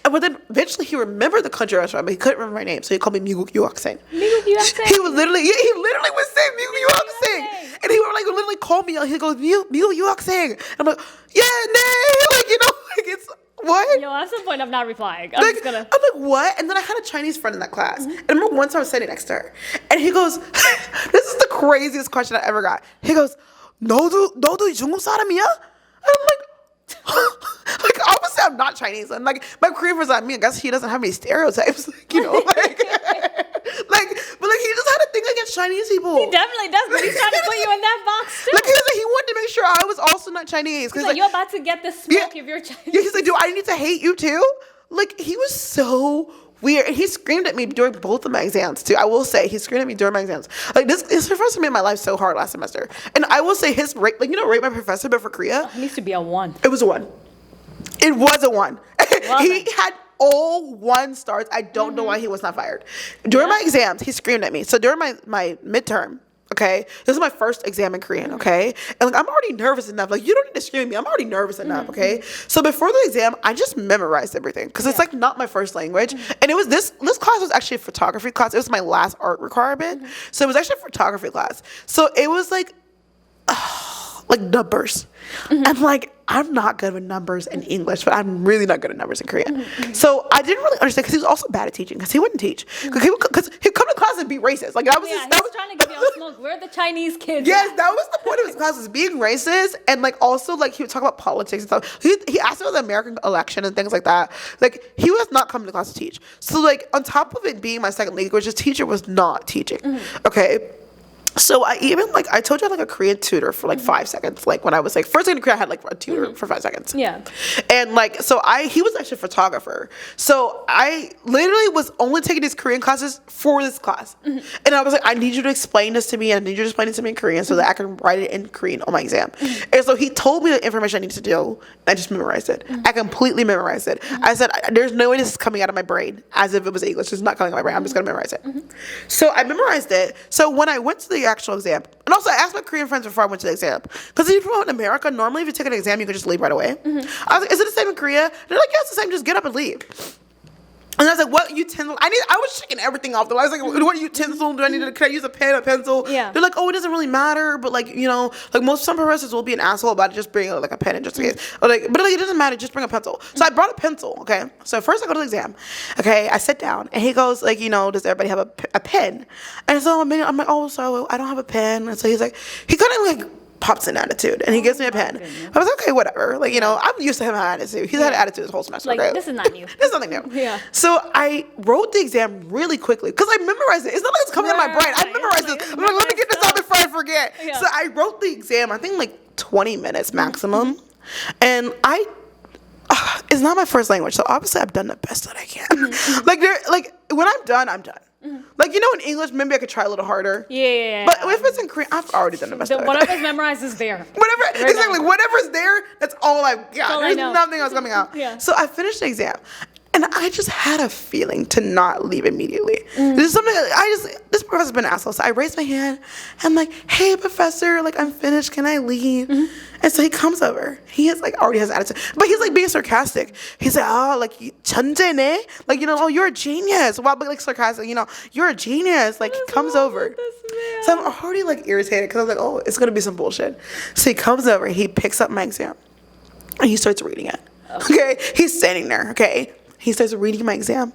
But then eventually, he remembered the country I was from, but he couldn't remember my name, so he called me 미국 유학생. 미국 유학생. He literally would say 미국 유학생. And he would like literally call me out. He goes, "미국 유학생." I'm like, yeah, nay, like you know, like it's what? Yo, at some point I'm not replying. I'm like, what? And then I had a Chinese friend in that class. And I remember once I was sitting next to her, and he goes, "This is the craziest question I ever got." He goes, "너도 중국 사람이야?" And I'm like, like obviously I'm not Chinese, and like my Korean friend's like me. I guess he doesn't have any stereotypes, like, you know, like, but like he just had a thing against Chinese people. He definitely does, but he's trying to put you in that box too. Like he wanted to make sure I was also not Chinese. He's like, you're about to get the smoke if you're Chinese. Yeah, he's like, do I need to hate you too? Like he was so weird, and he screamed at me during both of my exams too. I will say he screamed at me during my exams. Like this professor made my life so hard last semester, and I will say his rate, like you know, rate my professor, but for Korea, it needs to be a 1. It was a 1. It was a 1. He had all 1 stars. I don't know why he was not fired. During my exams, he screamed at me. So during my midterm, okay, this is my first exam in Korean, okay? And like I'm already nervous enough. Like you don't need to scream at me. I'm already nervous enough, okay? So before the exam, I just memorized everything because it's like not my first language. And it was this class was actually a photography class. It was my last art requirement. So it was actually a photography class. So it was like numbers. And like I'm not good with numbers in English, but I'm really not good at numbers in Korean. So I didn't really understand because he was also bad at teaching because he wouldn't teach. Because he'd come to class and be racist. Like that was he was trying to give you all smoke. We're the Chinese kids. Yes, that was the point of his class, was being racist, and like also like he would talk about politics and stuff. He asked about the American election and things like that. Like he was not coming to class to teach. So like on top of it being my second language, his teacher was not teaching. Okay. So I even like I told you I had like a Korean tutor for like 5 seconds. Like when I was like first in Korea, I had like a tutor for 5 seconds. Yeah. And like so he was actually a photographer. So I literally was only taking these Korean classes for this class. And I was like, I need you to explain this to me. I need you to explain it to me in Korean so that I can write it in Korean on my exam. And so he told me the information I needed to do. I just memorized it. I completely memorized it. I said, there's no way this is coming out of my brain as if it was English. It's not coming out of my brain. I'm just gonna memorize it. So I memorized it. So when I went to the actual exam, and also I asked my Korean friends before I went to the exam, because if you're in America, normally if you take an exam, you can just leave right away. I was like, is it the same in Korea? They're like, yeah, it's the same. Just get up and leave. And I was like, what utensil? I was checking everything off. I was like, what utensil do I need? Can I use a pen, a pencil? Yeah. They're like, oh, it doesn't really matter. But like, you know, like some professors will be an asshole about it. Just bring like a pen in just in case. Or like, but like, it doesn't matter. Just bring a pencil. So I brought a pencil. Okay. So first I go to the exam. Okay. I sit down and he goes like, you know, does everybody have a pen? And so I'm like, oh, so I don't have a pen. And so he's like, he kind of like pops an attitude and he gives me a pen. I was like, okay, whatever. Like, you know, I'm used to him having an attitude. He's had an attitude this whole semester. Like, okay? this is not new. This is nothing new. Yeah. So I wrote the exam really quickly because I memorized it. It's not like it's coming out of my brain. I memorized this. I'm like, let me get this out before I forget. Yeah. So I wrote the exam, I think like 20 minutes maximum. And it's not my first language, so obviously I've done the best that I can. Like when I'm done, I'm done. Like, you know, in English, maybe I could try a little harder. Yeah. But if it's in Korean, I've already done the best. Whatever's memorized is there. Whatever's there, that's all I've got. There's nothing else coming out. Yeah. So I finished the exam. And I just had a feeling to not leave immediately. This is something this professor's been an asshole. So I raised my hand. I'm like, hey, professor, like, I'm finished. Can I leave? And so he comes over. He is like already has attitude. But he's like being sarcastic. He's like, oh, like, 천재네? Like, you know, oh, you're a genius. Well, but like sarcastic, you know, you're a genius. Like, he comes over. So I'm already like irritated because I'm like, oh, it's going to be some bullshit. So he comes over. He picks up my exam. And he starts reading it. Okay? He's standing there. Okay? He starts reading my exam,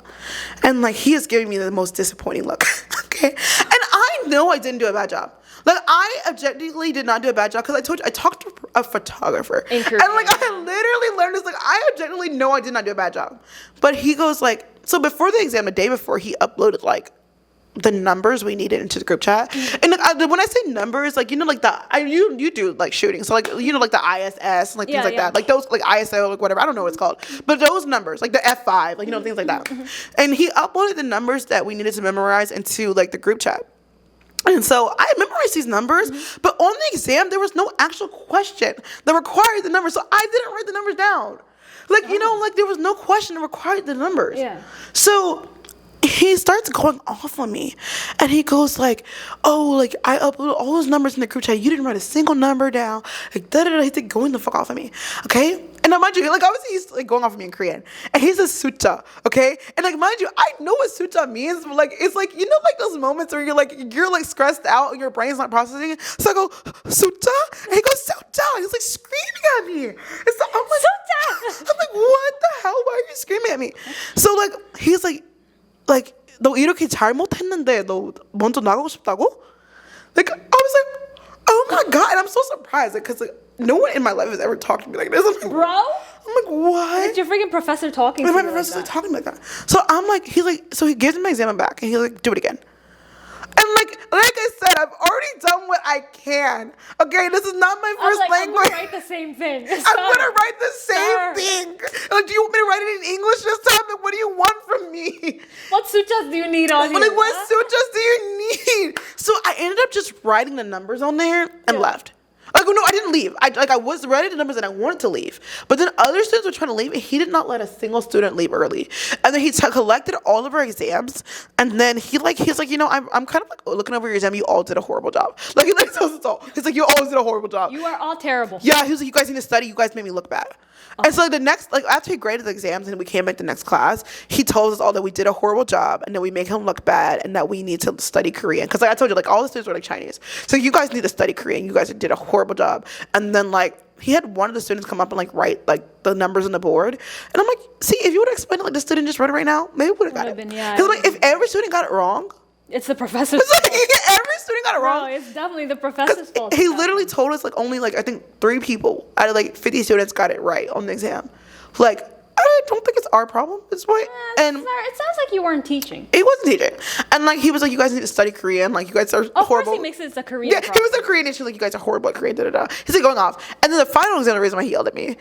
and like he is giving me the most disappointing look. Okay, and I know I didn't do a bad job. Like I objectively did not do a bad job because I told you I talked to a photographer, and like I literally learned this. Like I objectively know I did not do a bad job, but he goes like, so before the exam, the day before, he uploaded like the numbers we needed into the group chat. And like, when I say numbers, like, you know, like you do like shooting, so like, you know, like the ISS and like things like that, like those like ISO, like whatever, I don't know what it's called, but those numbers, like the F5, like, you know, things like that. And he uploaded the numbers that we needed to memorize into like the group chat. And so I memorized these numbers, but on the exam there was no actual question that required the numbers, so I didn't write the numbers down. Like, you know, like there was no question that required the numbers. Yeah. So he starts going off on me, and he goes like, oh, like I uploaded all those numbers in the group chat, you didn't write a single number down, like da-da-da. He's like going the fuck off of me, okay? And mind you, like obviously he's like going off of me in Korean, and he says "숫자," okay? And like mind you, I know what "숫자" means, but like it's like, you know, like those moments where you're like stressed out and your brain's not processing it. So I go "숫자," and he goes "숫자." He's like screaming at me. And so I'm like, "숫자." I'm like, what the hell? Why are you screaming at me? So like he's like, 너 이렇게 잘못했는데 너 먼저 나가고 싶다고? Like I was like, oh my god, and I'm so surprised because like no one in my life has ever talked to me like this. I'm like, bro, I'm like, what? It's your freaking professor talking to you. My professor's like talking like that. So I'm like, he's like, so he gives me my exam back, and he's like, do it again. And like I said, I've already done what I can. Okay, this is not my first language. I'm gonna write the same thing. I'm gonna write the same thing. Like, do you want me to write it in English this time? Like, what do you want from me? What suchas do you need on here? Like, what suchas do you need? So I ended up just writing the numbers on there and left. Like, no, I didn't leave. I was writing the numbers and I wanted to leave. But then other students were trying to leave, and he did not let a single student leave early. And then he collected all of our exams, and then he's like, you know, I'm kind of like looking over your exam. You all did a horrible job. Like, he like tells us all. He's like, you always did a horrible job. You are all terrible. Yeah, he was like, you guys need to study. You guys made me look bad. And so like after he graded the exams and we came back to the next class, he told us all that we did a horrible job and that we make him look bad and that we need to study Korean. Because like I told you, like all the students were like Chinese. So you guys need to study Korean. You guys did a horrible job. And then like he had one of the students come up and like write like the numbers on the board. And I'm like, see, if you would have explained it like the student just wrote it right now, maybe we would have got it. Because like if every student got it wrong, it's the professor's fault. Every student got it wrong. No, it's definitely the professor's fault. He literally told us like only like I think 3 people out of like 50 students got it right on the exam. Like I don't think it's our problem at this point. And it sounds like you weren't teaching. he wasn't teaching. And like he was like, you guys need to study Korean. Like you guys are horrible. Of course he makes it a Korean problem. He was a Korean and she's like, you guys are horrible at Korean, da da da. He's like going off. And then the final exam, the reason why he yelled at me.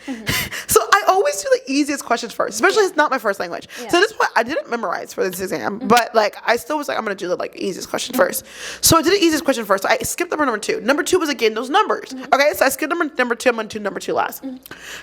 So I always do the easiest questions first, especially it's not my first language. So at this point I didn't memorize for this exam, but like I still was like, I'm gonna do the like easiest question first. So I did the easiest question first. So I skipped number 2. Number 2 was again those numbers. Okay, so I skipped number 2. I'm gonna do number 2 last.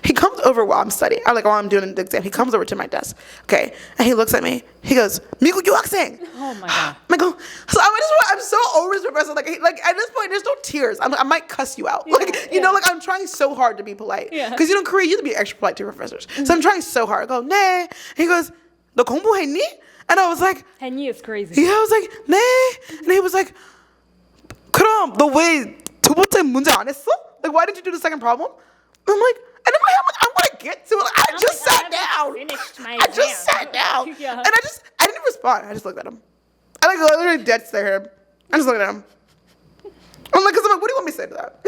He comes over while I'm studying. While I'm doing the exam. He comes over to my desk. Okay, and he looks at me. He goes, "미국 유학생." Oh my god. I go, so I'm so over this professor. Like at this point, there's no tears. I might cuss you out. You know, like I'm trying so hard to be polite. Because in Korea, you have to be extra polite to your professors. So I'm trying so hard. I go, "네." He goes, "너 공부했니?" And I was like, "했니" is crazy. Yeah, I was like, "네." And he was like, "그럼 너 왜 두 번째 문제 안 했어? Like, why didn't you do the second problem?" I'm like, and in my head, I'm like, I want to get to it. Like, I just sat down. I just sat down. And I didn't respond. I just looked at him. I like literally dead stare at him. I just looked at him. I'm like, what do you want me to say to that?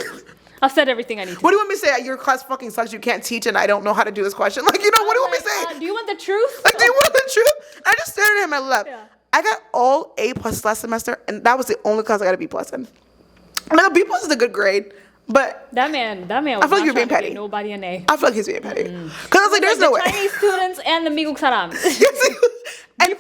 I've said everything I need to. What do you want me to say? Your class fucking sucks. You can't teach, and I don't know how to do this question. Like, you know, what do you want me to say? Do you want the truth? Like, do you want the truth? I just stared at him and left. Yeah. I got all A+ last semester, and that was the only class I got a B+. And like a B+ is a good grade. But that man was I feel like you're being petty. Nobody an A. I feel like he's being petty. Because I was like, there's no way. The Chinese students and the 미국 사람. And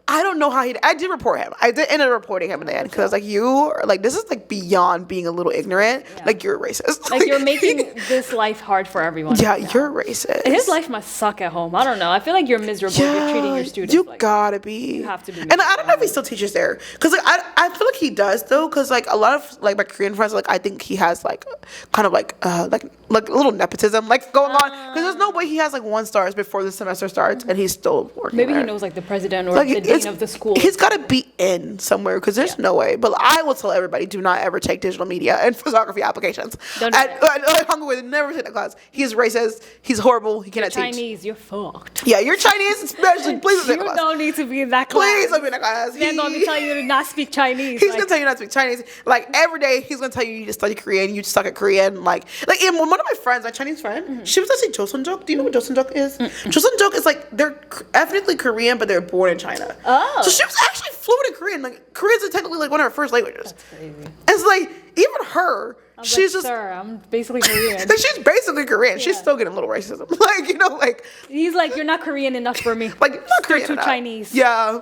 I don't know how I did report him. I did end up reporting him in the end because I was like, you are like, this is like beyond being a little ignorant. Yeah. Like you're racist. Like you're making this life hard for everyone. Yeah, you're racist. And his life must suck at home. I don't know. I feel like you're miserable. Yeah, you're treating your students. You like, gotta be. You have to be. Miserable. And I don't know if he still teaches there because like I feel like he does though because like a lot of like my Korean friends like I think he has like kind of like a little nepotism like going on because there's no way he has like 1 stars before the semester starts and he's still working. Maybe there. He knows like the president or like, the dean of the school. He's got to be in somewhere because there's no way. But I will tell everybody, do not ever take digital media and photography applications. Don't do at Hungary, never take that class. He's racist. He's horrible. He cannot teach. Chinese, you're fucked. Yeah, you're Chinese. Especially, please don't take that class. You don't need to be in that class. Please don't be in that class. He's going to tell you to not speak Chinese. He's going to tell you not to speak Chinese. Like every day, he's going to tell you to study Korean. You suck at Korean. Like in one of my friends, my Chinese friend, she was actually Joseonjuk. Do you know what Joseonjuk is? Joseonjuk is like they're ethnically Korean, but they're born in China. Oh. So she was actually fluent in Korean. Like Korean's technically like one of her first languages. That's crazy. It's like even her, she's just. Sir, I'm basically Korean. Like she's basically Korean. Yeah. She's still getting a little racism. Like you know, like he's like, you're not Korean enough for me. Like you're not Korean too enough. Chinese. Yeah,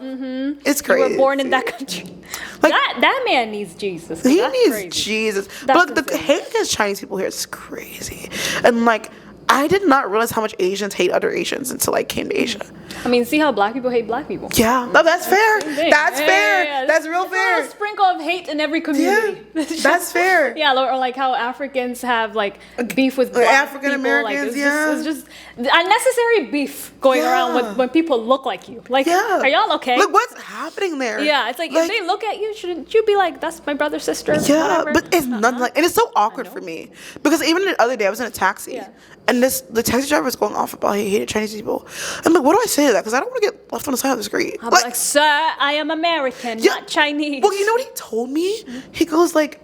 it's crazy. You were born in that country. Like that man needs Jesus. He needs crazy. Jesus. But like, the hate against Chinese people here is crazy, and like. I did not realize how much Asians hate other Asians until I came to Asia. I mean, see how black people hate black people. Yeah, no, that's fair. That's fair. Yeah. That's real fair. There's a sprinkle of hate in every community. Yeah, that's fair. Yeah, or like how Africans have like beef with black African Americans. Like, it's just unnecessary beef going around when people look like you. Like, are y'all okay? Like, what's happening there? Yeah, it's like if they look at you, shouldn't you be like, that's my brother, sister? Yeah, whatever. but it's nothing like, and it's so awkward for me because even the other day I was in a taxi. And the taxi driver was going off about he hated Chinese people. I'm like, what do I say to that? Because I don't want to get left on the side of the street. I'm like, sir, I am American, not Chinese. Well, you know what he told me? He goes like,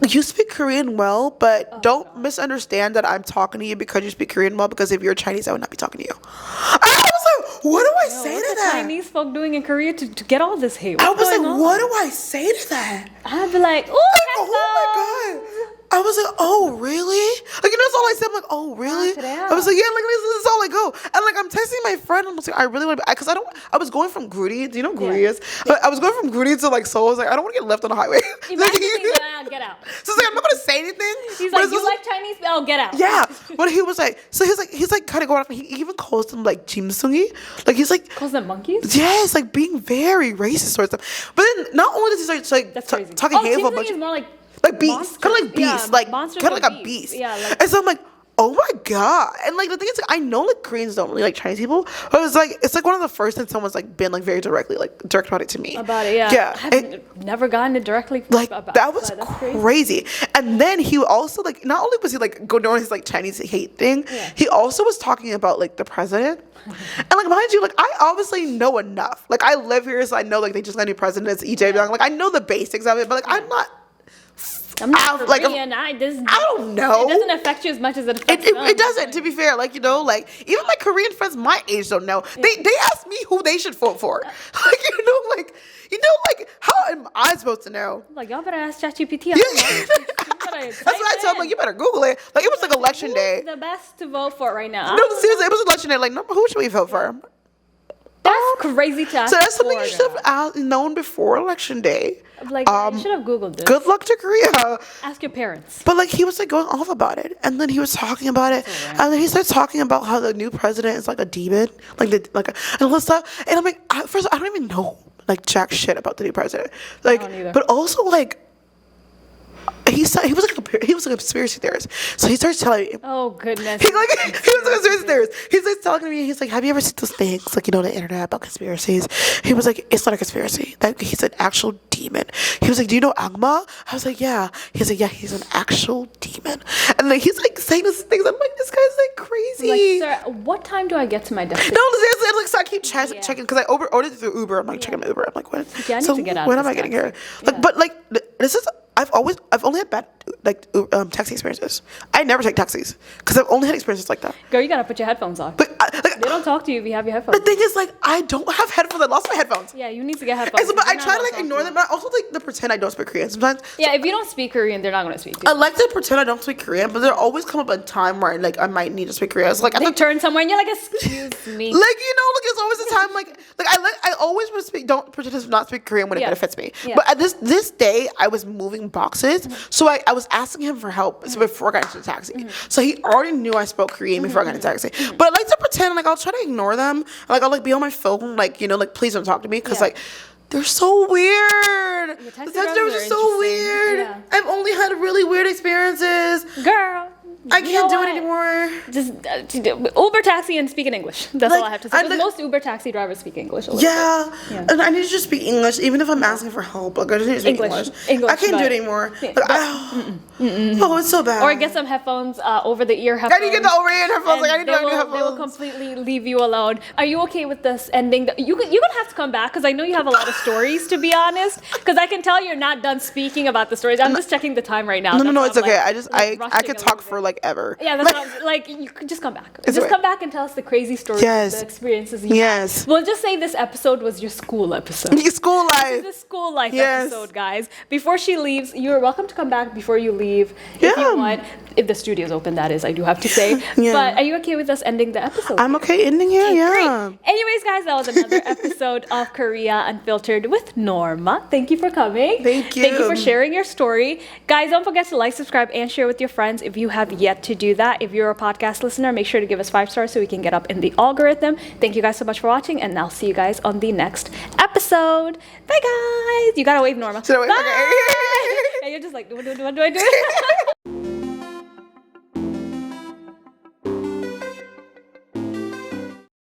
you speak Korean well, but don't misunderstand that I'm talking to you because you speak Korean well, because if you're Chinese, I would not be talking to you. I was like, what do I say to that? What are Chinese folk doing in Korea to get all this hate? I was like, what do I say to that? I'd be like, oh my God. I was like, oh, really? Like, you know, that's all I said. I'm like, oh, really? I was like, yeah, like, this is all I go. And, like, I'm texting my friend. I'm like, I really want to be, because I was going from Grudi. Do you know what Grudi is? I was going from Grudi to, like, Seoul. I was like, I don't want to get left on the highway. Imagine get out. So it's like, I'm not going to say anything. He's like, you like Chinese? Oh, get out. Yeah. But he was like, so he's like kind of going off. He even calls them, like, Jimsungi. Like, he's like. Calls them monkeys? Yeah, it's like being very racist towards them. But then, not only does he start, like, talking hateful, but. Is more like beast, kind of like beast, like kind of like a beast. Yeah, like, and so I'm like, oh my God. And like the thing is, like, I know like Koreans don't really like Chinese people, but it's like one of the first times someone's like been like very direct about it to me. About it, yeah. Yeah, I've never gotten it directly. Like that was crazy. And then he also like, not only was he like going on his like Chinese hate thing, he also was talking about like the president. And like mind you, like I obviously know enough. Like I live here, so I know like they just got a new president. It's EJ Young. Like I know the basics of it, but like I'm not I'm not like, Korean. I don't know. It doesn't affect you as much as it affects them. It doesn't, to be fair. Like, you know, like, even my Korean friends my age don't know. Yeah. They ask me who they should vote for. Like, you know, like, how am I supposed to know? Like, y'all better ask ChatGPT. Yeah. That's what I told them. Like, you better Google it. Like, it was like election day. Who's the best to vote for right now? No, seriously, it was election day. Like, no, who should we vote for? That's crazy to ask. So that's something you should have known before election day. Like, you should have Googled this. Good luck to Korea. Ask your parents. But like, he was like going off about it, and then he was talking about it, and then he started talking about how the new president is like a demon, and all this stuff. And I'm like, first, I don't even know like jack shit about the new president. Like, but also like. He was a conspiracy theorist. So he starts telling me. Oh goodness. He was a conspiracy theorist. He's like talking to me. He's like, "Have you ever seen those things like on the internet about conspiracies?" He was like, "It's not a conspiracy. That he's an actual demon." He was like, "Do you know Angma?" I was like, "Yeah." He's like, "Yeah, he's an actual demon." And like he's like saying these things. I'm like, this guy's like crazy. Like, sir, what time do I get to my destination? No, seriously. Like, so I keep checking because I ordered through Uber. I'm like checking my Uber. I'm like, what? Yeah, I need to get out when of am I getting here? Like, but like this is. I've only had bad like taxi experiences. I never take taxis because I've only had experiences like that. Girl, you gotta put your headphones on. But they don't talk to you if you have your headphones. The thing is, like, I don't have headphones. I lost my headphones. Yeah, you need to get headphones. But I try to like ignore them, but I also like to pretend I don't speak Korean sometimes. Yeah, if you don't speak Korean, they're not gonna speak to you. I like to pretend I don't speak Korean, but there always come up a time where like I might need to speak Korean. It's like they turn somewhere and you're like, excuse me. Like, you know, like it's always a time like I always want to don't pretend to not speak Korean when it benefits me. Yeah. But at this day, I was moving boxes, so I was asking him for help before I got into the taxi. So he already knew I spoke Korean before I got into the taxi. But I like to pretend like I'll try to ignore them. Like I'll like be on my phone, like, you know, like please don't talk to me because like they're so weird. The taxi drivers are so weird. Yeah. I've only had really weird experiences. Girl. I can't do it anymore. Just Uber taxi and speak in English. That's all I have to say. Because most Uber taxi drivers speak English. Yeah, and I need to just speak English, even if I'm asking for help. Like I just need to speak English. I can't do it anymore. Like, oh, it's so bad. Or get some headphones, over the ear headphones. I need to get the over ear headphones. Like I need to get headphones. They will completely leave you alone. Are you okay with this ending? You're gonna have to come back because I know you have a lot of stories. To be honest, because I can tell you're not done speaking about the stories. I'm just checking the time right now. No, it's okay. I could talk for like ever. Yeah, that's like you could just come back. Just come back and tell us the crazy stories, the experiences you had. We'll just say this episode was your school episode. Your school life. This is the school life episode, guys. Before she leaves, you're welcome to come back before you leave if you want. If the studio's open, that is, I do have to say. But are you okay with us ending the episode? I'm okay ending here, Great. Anyways, guys, that was another episode of Korea Unfiltered with Norma. Thank you for coming. Thank you. Thank you for sharing your story. Guys, don't forget to like, subscribe, and share with your friends if you have yet to do that. If you're a podcast listener, make sure to give us 5 stars so we can get up in the algorithm. Thank you guys so much for watching, and I'll see you guys on the next episode. Bye, guys. You gotta wave, Norma. Bye. Okay. And you're just like, what do I do?